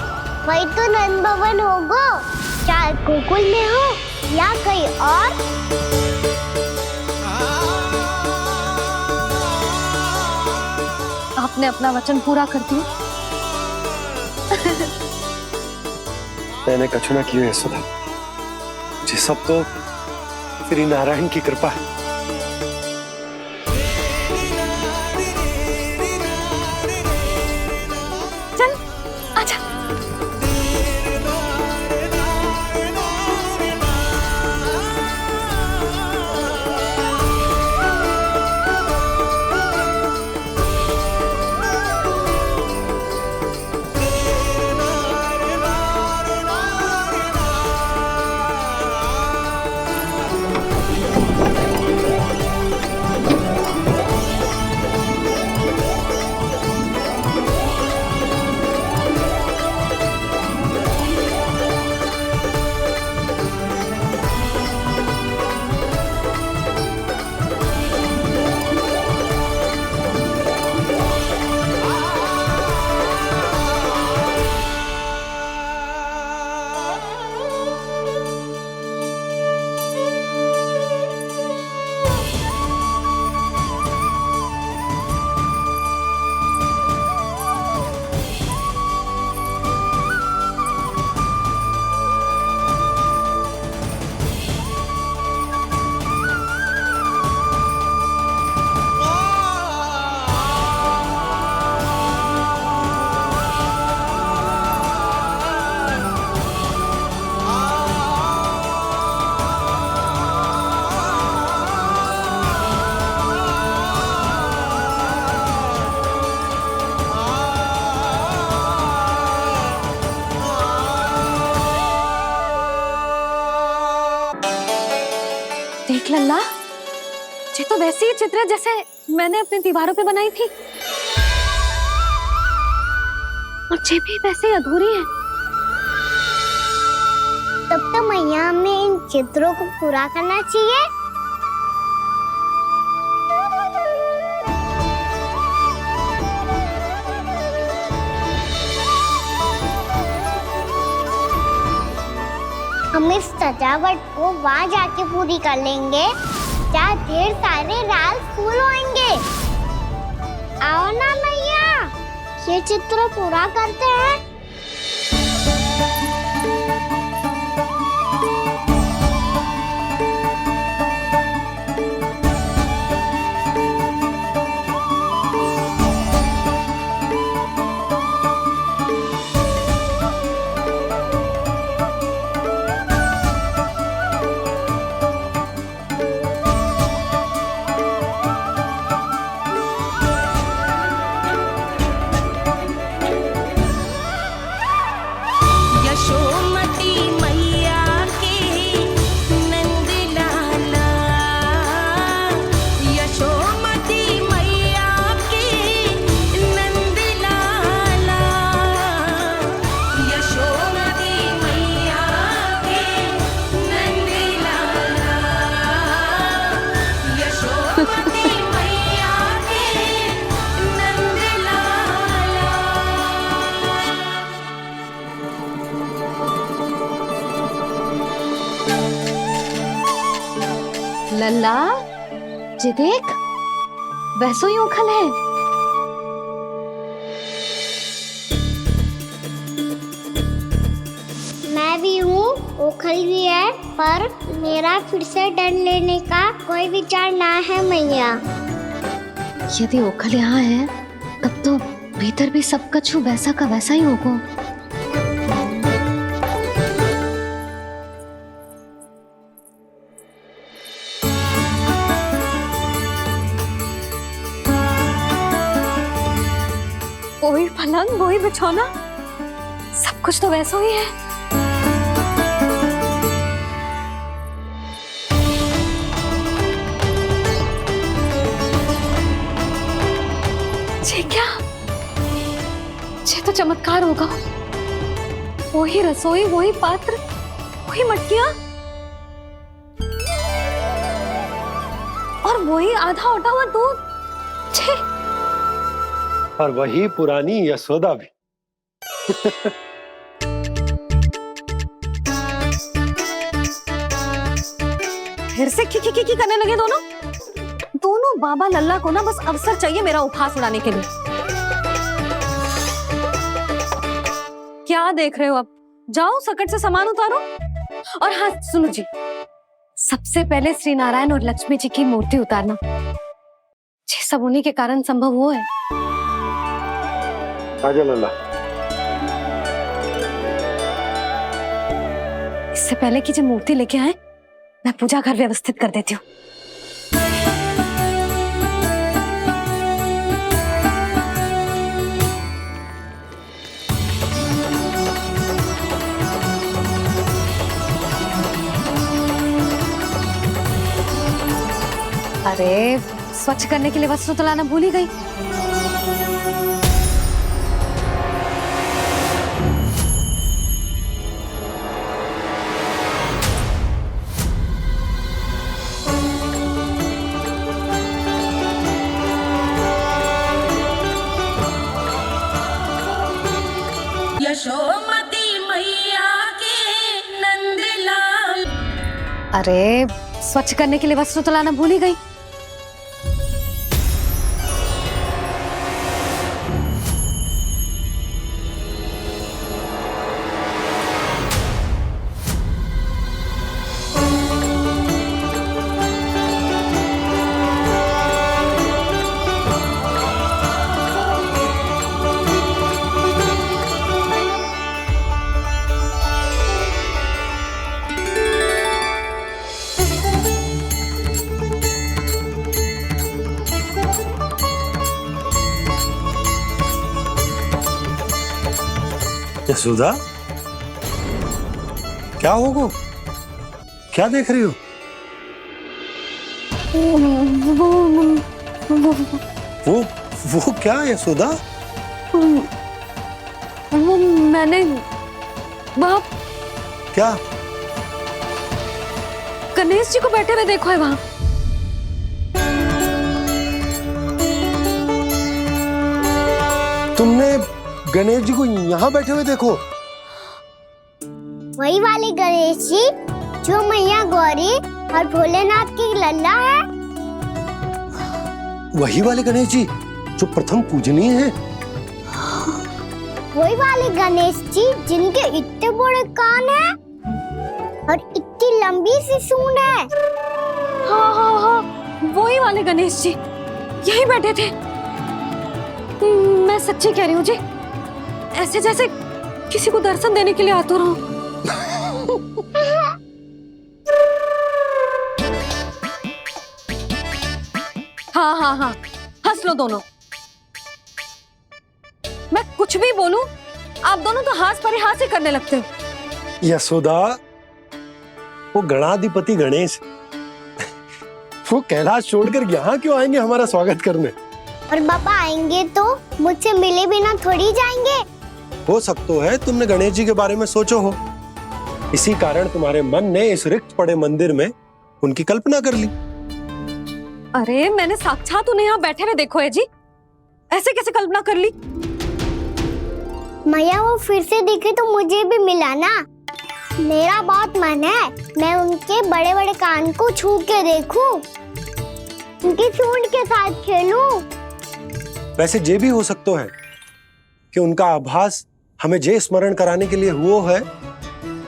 वही तो नंद भवन होगा। चाहे गोकुल में हो या कहीं और। आपने अपना वचन पूरा कर दिया। मैंने कछु ना किया यशोदा, ये सब तो श्री नारायण की कृपा है। देख लल्ला, ये तो वैसी ही चित्र है जैसे मैंने अपनी दीवारों पे बनाई थी, और ये भी वैसे ही अधूरी है। तब तो मैया हमें इन चित्रों को पूरा करना चाहिए। हम इस सजावट को वहाँ जाके पूरी कर लेंगे जहाँ ढेर सारे लाल फूल होंगे। आओ ना मैया, ये चित्र पूरा करते हैं। यशोमती मैया के नंद लाला, यशोमती मैया के नंद लाला, यशोमती मैया के नंद लाला, यशोमती मैया के नंद लाला। लल्ला, ये देख, वैसो ही उखल है। मैं भी हूँ, ओखल भी है, पर मेरा फिर से डर लेने का कोई विचार ना है मैया। यदि ओखल यहाँ है, तब तो भीतर भी सब कछु वैसा का वैसा ही होगा। वही पलंग, वही बिछौना, सब कुछ तो वैसा ही है। ये क्या? ये तो चमत्कार होगा। वही रसोई, वही पात्र, वही मटकियां, और वही आधा उटा हुआ दूध। छे! और वही पुरानी यशोदा भी। फिर से खी करने लगे दोनों। दोनों बाबा लल्ला को ना बस अवसर चाहिए मेरा उपहास उड़ाने के लिए। क्या देख रहे हो? अब जाओ, सकट से सामान उतारो। और हाँ सुनो जी, सबसे पहले श्री नारायण और लक्ष्मी जी की मूर्ति उतारना। ये सब उन्हीं के कारण संभव हुआ है। आजा लल्ला। इससे पहले कि जो मूर्ति लेके आए, मैं पूजा घर व्यवस्थित कर देती हूँ। अरे, स्वच्छ करने के लिए वस्त्र तो लाना भूल ही गई। यशोमती मैया के नंद लाल। अरे, स्वच्छ करने के लिए वस्त्र तो लाना भूल ही गई। यशोदा, क्या होगा? क्या देख रही हो? वो क्या है यशोदा? वो मैंने वहाँ क्या? गणेश जी को बैठे हुए देखो है वहाँ। तुमने गणेश जी को यहाँ बैठे हुए देखो? वही वाले गणेश जी जो मैया गौरी और भोलेनाथ की लल्ला है। वही वाले गणेश जी जो प्रथम पूजनीय हैं? वही वाले गणेश जी जिनके इतने बड़े कान हैं और इतनी लंबी सी सूंड है। हाँ हाँ हाँ, वही वाले गणेश जी यही बैठे थे। मैं सच्ची कह रही हूँ जी, ऐसे जैसे किसी को दर्शन देने के लिए आतुर हूँ। हाँ हाँ हाँ, हंस लो दोनों। मैं कुछ भी बोलूं, आप दोनों तो हाथ पर ही हाथ से करने लगते हो। यशोदा, वो गणाधिपति गणेश वो कैलाश छोड़कर यहाँ क्यों आएंगे हमारा स्वागत करने? और पापा आएंगे तो मुझसे मिले बिना थोड़ी जाएंगे। हो सकता है तुमने गणेश जी के बारे में सोचो हो, इसी कारण तुम्हारे मन ने इस रिक्त पड़े मंदिर में उनकी कल्पना कर ली। अरे मैंने साक्षात उन्हें यहाँ बैठे हुए देखो है जी, ऐसे कैसे कल्पना कर ली? मैया वो फिर से दिखे तो मुझे भी मिला ना। मेरा बहुत मन है मैं उनके बड़े बड़े कान को छू के देखूं, उनकी सूंड के साथ खेलूं। वैसे ये भी हो सकता है कि उनका आभास हमें जे स्मरण कराने के लिए हुआ है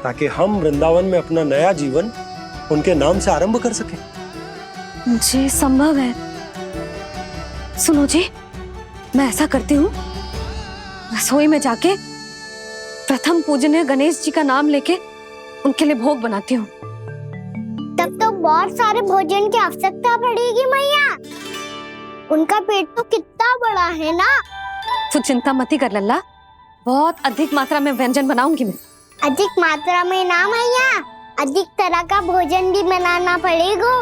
ताकि हम वृंदावन में अपना नया जीवन उनके नाम से आरंभ कर सकें। जी संभव है। सुनो जी, मैं ऐसा करती हूँ, रसोई में जाके प्रथम पूजनीय गणेश जी का नाम लेके उनके लिए भोग बनाती हूँ। तब तो बहुत सारे भोजन की आवश्यकता पड़ेगी मैया। उनका पेट तो कितना बड़ा है ना। तू चिंता मत ही कर लल्ला, बहुत अधिक मात्रा में व्यंजन बनाऊंगी मैं। अधिक मात्रा में ना मैया, अधिक तरह का भोजन भी बनाना पड़ेगा।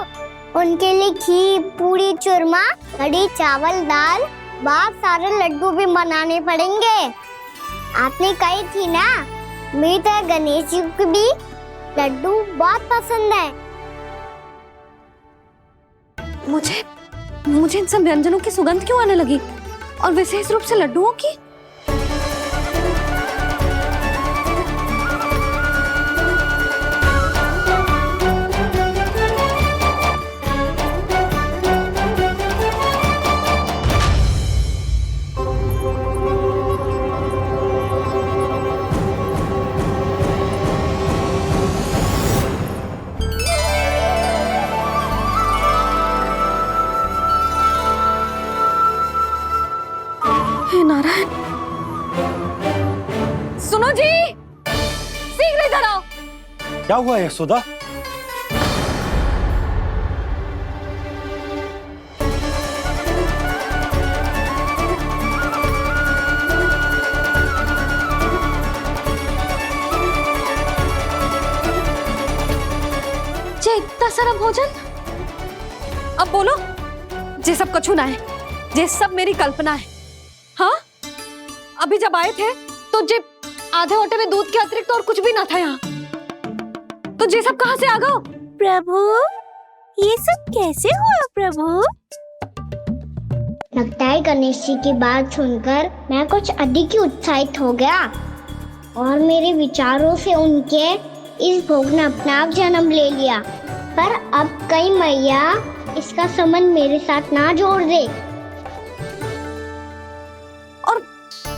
उनके लिए खीर, पूरी, चूरमा, कढ़ी, चावल, दाल, बहुत सारे लड्डू भी बनाने पड़ेंगे। आपने कही थी ना, मेरी तरह गणेश जी को भी लड्डू बहुत पसंद है। मुझे इन सब व्यंजनों की सुगंध क्यों आने लगी, और विशेष रूप से लड्डुओं की? नारायण, सुनो जी, शीघ्र इधर आओ। क्या हुआ यशोदा? जे इतना सारा भोजन, अब बोलो, जे सब कछु ना है, जे सब मेरी कल्पना है। हाँ, अभी जब आए थे तो जे आधे ओटे में दूध के अतिरिक्त और कुछ भी ना था यहाँ, तो जे सब कहाँ से आ गए? प्रभु, ये सब कैसे हुआ प्रभु? लगता है गणेश जी की बात सुनकर मैं कुछ अधिक ही उत्साहित हो गया और मेरे विचारों से उनके इस भोग ने अपना आप जन्म ले लिया। पर अब कई मैया इसका संबंध मेरे साथ ना जोड़ दे।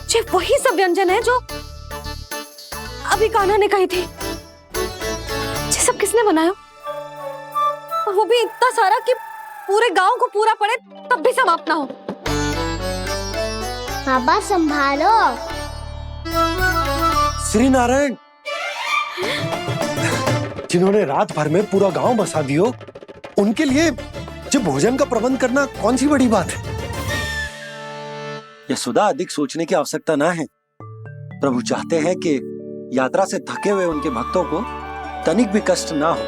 ये वही सब व्यंजन है जो अभी कान्हा ने कही थी। ये सब किसने बनाया? और वो भी इतना सारा कि पूरे गांव को पूरा पड़े तब भी समाप्त ना हो। बाबा संभालो। श्री नारायण, जिन्होंने रात भर में पूरा गांव बसा दियो, उनके लिए जो भोजन का प्रबंध करना कौन सी बड़ी बात है? यशोदा, अधिक सोचने की आवश्यकता ना है। प्रभु चाहते हैं कि यात्रा से थके हुए उनके भक्तों को तनिक भी कष्ट ना हो।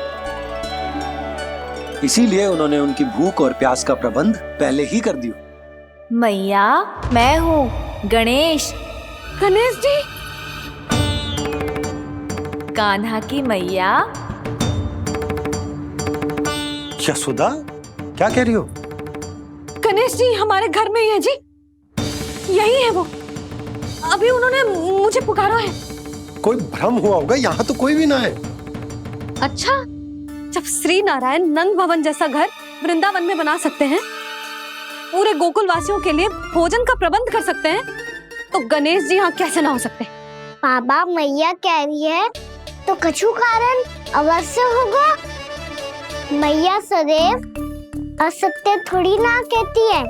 इसीलिए उन्होंने उनकी भूख और प्यास का प्रबंध पहले ही कर दिया। मैया, मैं हूँ गणेश। गणेश जी, कान्हा की मैया। यशोदा, क्या कह रही हो? गणेश जी हमारे घर में ही है जी, यही है वो। अभी उन्होंने मुझे पुकारा है। कोई भ्रम हुआ होगा, यहाँ तो कोई भी ना है। अच्छा, जब श्री नारायण नंद भवन जैसा घर वृंदावन में बना सकते हैं, पूरे गोकुल वासियों के लिए भोजन का प्रबंध कर सकते हैं, तो गणेश जी यहाँ कैसे ना हो सकते? बाबा, मैया कह रही है तो कछु कारण अवश्य होगा। मैया सदैव असत्य थोड़ी ना कहती है।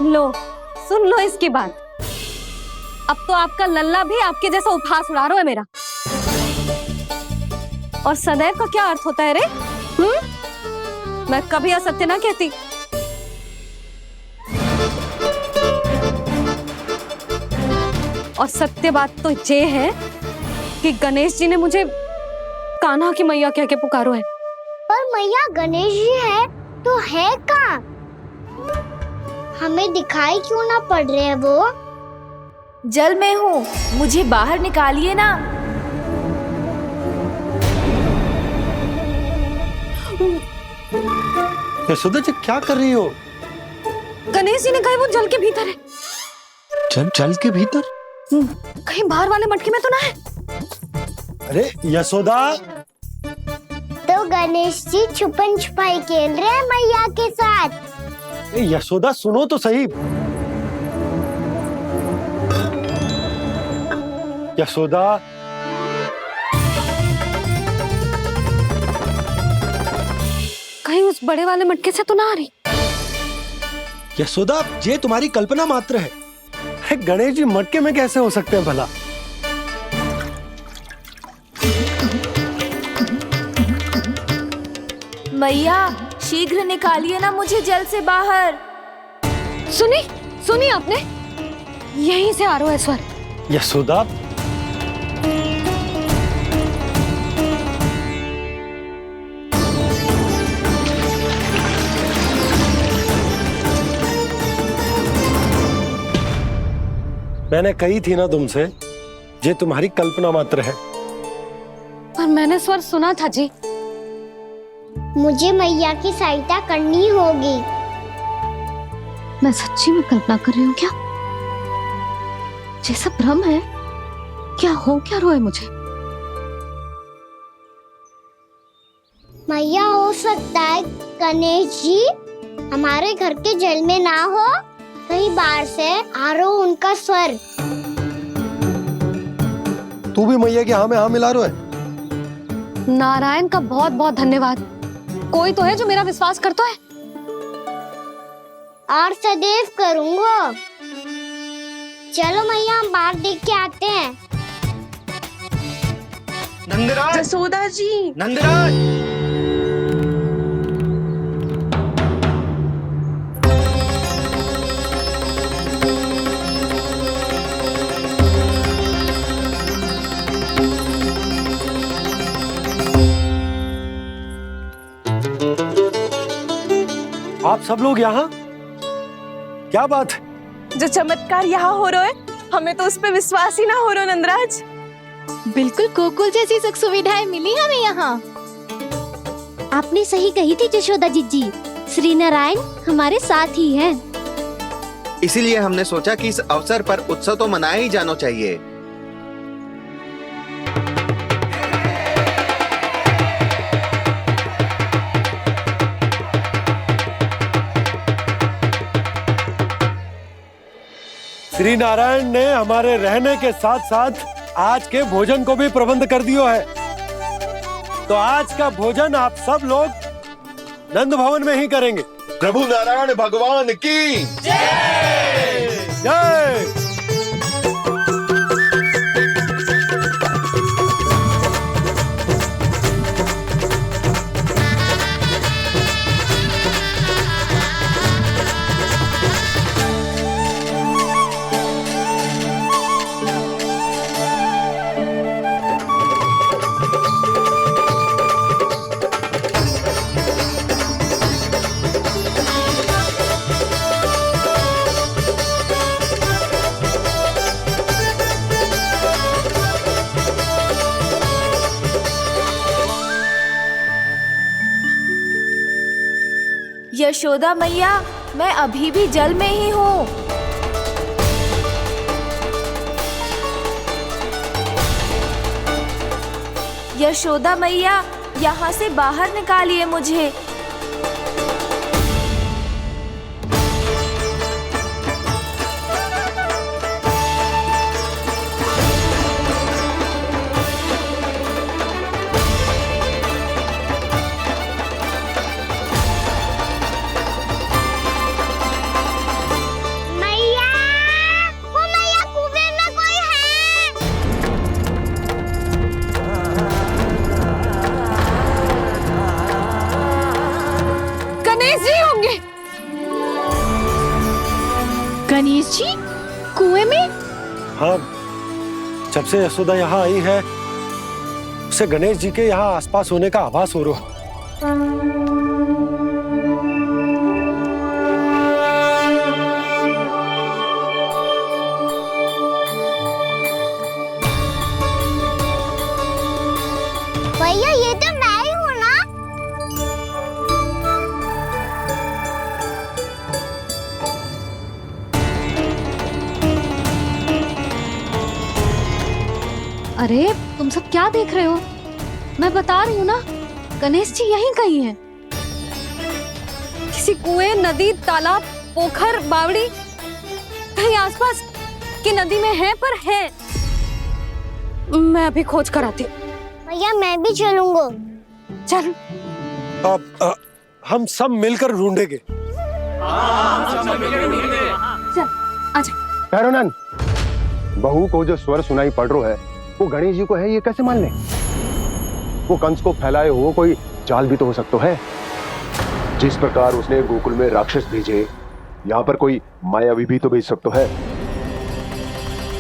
लो, सुन लो इसकी बात। अब तो आपका लल्ला भी आपके जैसा उपहास उड़ा रहा है मेरा। और सदैव का क्या अर्थ होता है रे? मैं कभी असत्य ना कहती। और सत्य बात तो ये है कि गणेश जी ने मुझे कान्हा की मैया कह के पुकारो है। पर मैया गणेश जी है तो है कहाँ? हमें दिखाई क्यों ना पड़ रहे हैं वो? जल में हूँ, मुझे बाहर निकालिए ना। यशोदा जी, क्या कर रही हो? गणेश जी ने कहा वो जल के भीतर है। जल के भीतर? कहीं बाहर वाले मटके में तो ना है? अरे यशोदा! तो गणेश जी छुपन छुपाई खेल रहे हैं मैया के साथ। यशोदा, सुनो तो सही। यशोदा, कहीं उस बड़े वाले मटके से तो ना आ रही? यशोदा, ये तुम्हारी कल्पना मात्र है। गणेश जी मटके में कैसे हो सकते हैं भला? मैया, शीघ्र निकालिए ना मुझे जल से बाहर। सुनी आपने? यहीं से आ रहा है स्वर। यशोदा, मैंने कही थी ना तुमसे, ये तुम्हारी कल्पना मात्र है। पर मैंने स्वर सुना था जी। मुझे मैया की सहायता करनी होगी। मैं सच्ची में कल्पना कर रही हूँ क्या? जैसा भ्रम है क्या? हो क्या रहा है मुझे? मैया, हो सकता है गणेश जी हमारे घर के जल में ना हो, कहीं बाहर से आ रहा हो उनका स्वर। तू भी मैया के हाँ में हाँ मिला रहा है। नारायण का बहुत बहुत धन्यवाद। कोई तो है जो मेरा विश्वास करता है। और सदैव करूंगा। चलो मैया, हम बाहर देख के आते हैं। नंदराज, जसोदा जी, नंदराज, आप सब लोग यहाँ? क्या बात है? जो चमत्कार यहाँ हो रहा है, हमें तो उस पे विश्वास ही ना हो रहा नंदराज। बिल्कुल गोकुल जैसी सुख सुविधाएं मिली हमें यहाँ। आपने सही कही थी जशोदा जीजी, श्री नारायण हमारे साथ ही हैं। इसीलिए हमने सोचा कि इस अवसर पर उत्सव तो मनाया ही जाना चाहिए। श्री नारायण ने हमारे रहने के साथ साथ आज के भोजन को भी प्रबंध कर दियो है। तो आज का भोजन आप सब लोग नंद भवन में ही करेंगे। प्रभु नारायण भगवान की जय जय। यशोदा मैया, मैं अभी भी जल में ही हूँ। यशोदा मैया, यहाँ से बाहर निकालिए मुझे। गणेश जी कुएं में? हाँ, जब से यशोदा यहाँ आई है उसे गणेश जी के यहाँ आसपास होने का आभास हो रहा। भैया ये तो मैं ही हूँ ना। अरे तुम सब क्या देख रहे हो? मैं बता रही हूँ ना, गणेश जी यहीं कहीं हैं। किसी कुएं, नदी, तालाब, पोखर, बावड़ी कहीं आसपास की नदी में है, पर है। मैं अभी खोज कर आती हूँ। भैया मैं भी चलूंगा। चल। अब हम सब मिलकर ढूंढेंगे। चल आजा। भैरवनंद, बहू को जो स्वर सुनाई पड़ रहा है वो गणेश जी को है, ये कैसे मान ले? वो कंस को फैलाए हुए कोई जाल भी तो हो सकता है। जिस प्रकार उसने गोकुल में राक्षस भेजे, यहाँ पर कोई मायावी भी तो भेज सकता है।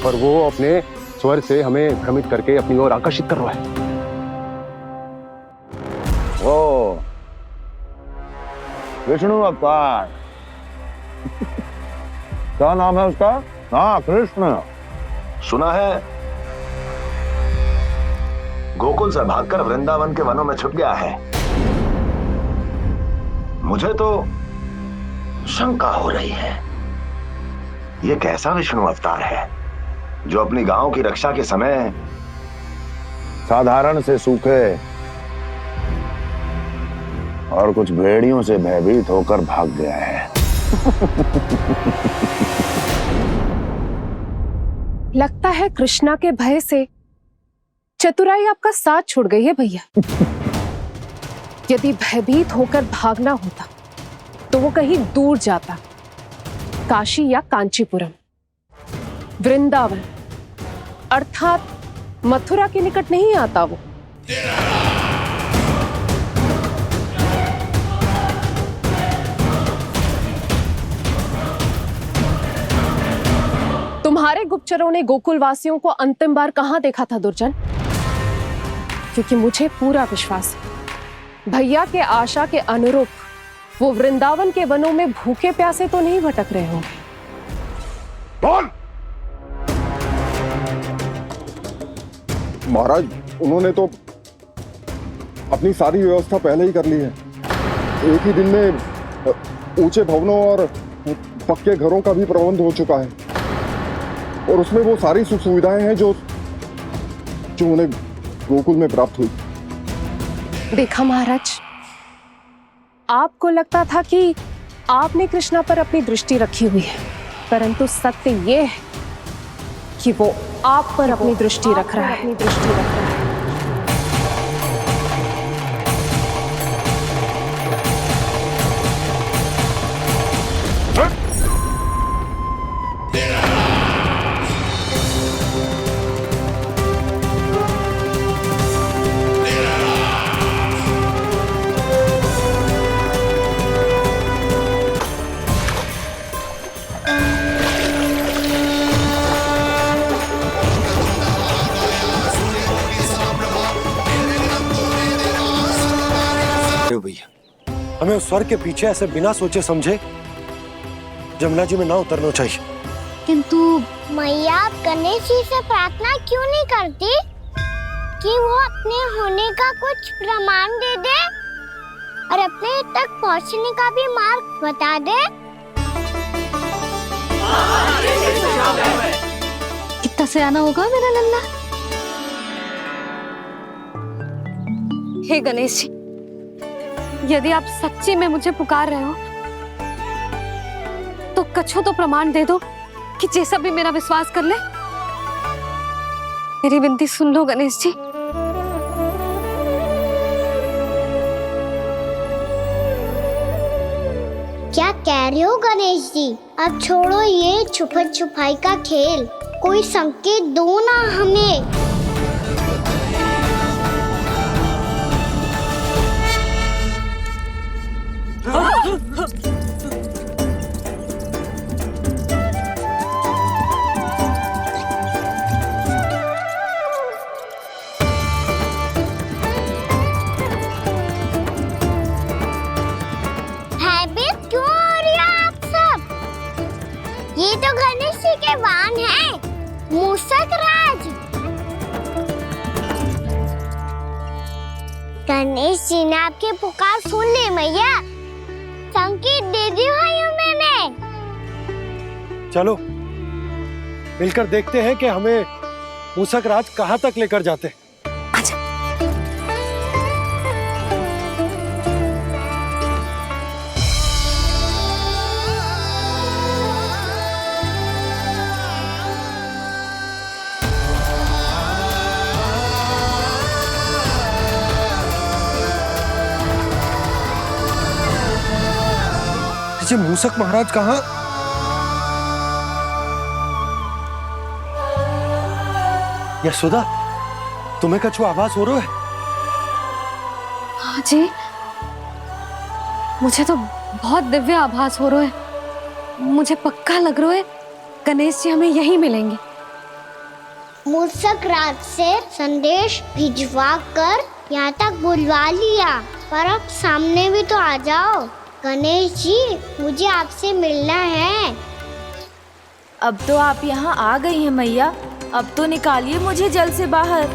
पर वो अपने स्वर से हमें भ्रमित करके अपनी ओर आकर्षित कर रहा है। ओ विष्णु अवतार। क्या नाम है उसका? हाँ, कृष्ण। सुना है गोकुल से भागकर वृंदावन के वनों में छुप गया है। मुझे तो शंका हो रही है, ये कैसा विष्णु अवतार है जो अपनी गांव की रक्षा के समय साधारण से सूखे और कुछ भेड़ियों से भयभीत होकर भाग गया है। लगता है कृष्णा के भय से चतुराई आपका साथ छोड़ गई है भैया। यदि भयभीत होकर भागना होता तो वो कहीं दूर जाता, काशी या कांचीपुरम, वृंदावन अर्थात मथुरा के निकट नहीं आता वो। तुम्हारे गुप्तचरों ने गोकुल वासियों को अंतिम बार कहां देखा था दुर्जन? क्योंकि मुझे पूरा विश्वास है भैया के आशा के अनुरूप वो वृंदावन के वनों में भूखे प्यासे तो नहीं भटक रहे होंगे। बोल! महाराज, उन्होंने तो अपनी सारी व्यवस्था पहले ही कर ली है। एक ही दिन में ऊंचे भवनों और पक्के घरों का भी प्रबंध हो चुका है, और उसमें वो सारी सुख सुविधाएं हैं जो उन्हें गोकुल में प्राप्त हुई। देखा महाराज, आपको लगता था कि आपने कृष्णा पर अपनी दृष्टि रखी हुई है, परंतु सत्य ये है कि वो आप पर अपनी दृष्टि रख रहा है। हमें उस स्वर के पीछे ऐसे बिना सोचे समझे जमुना जी में ना उतरना चाहिए। किंतु मैया, आप गणेश जी से प्रार्थना क्यों नहीं करती कि वो अपने होने का कुछ प्रमाण दे दे? और अपने तक पहुंचने का भी मार्ग बता दे। कितना सयाना होगा मेरा लल्ला। हे गणेश जी, यदि आप सच्ची में मुझे पुकार रहे हो तो कछु तो प्रमाण दे दो कि जैसा भी मेरा विश्वास कर ले। मेरी विनती सुन लो गणेश जी। क्या कह रहे हो गणेश जी? अब छोड़ो ये छुपन छुपाई का खेल, कोई संकेत दो ना हमें। भयभीत क्यों हो रही हो आप सब? ये तो गणेश जी के वाहन हैं, मूषक राज। गणेश जी ने आपकी पुकार सुन ली मैया, संकेत दे दी भाइयों मैंने। चलो मिलकर देखते हैं कि हमें मूषक राज कहाँ तक लेकर जाते। ये मूषक महाराज कहाँ? यशोदा, तुम्हें कछु आभास हो रहा है? हाँ जी, मुझे तो बहुत दिव्य आभास हो रहा है। मुझे पक्का लग रहा है गणेश जी हमें यहीं मिलेंगे। मूषक राज से संदेश भिजवा कर यहाँ तक बुलवा लिया, पर अब सामने भी तो आ जाओ। गणेश जी, मुझे आपसे मिलना है। अब तो आप यहाँ आ गई हैं मैया, अब तो निकालिए मुझे जल से बाहर।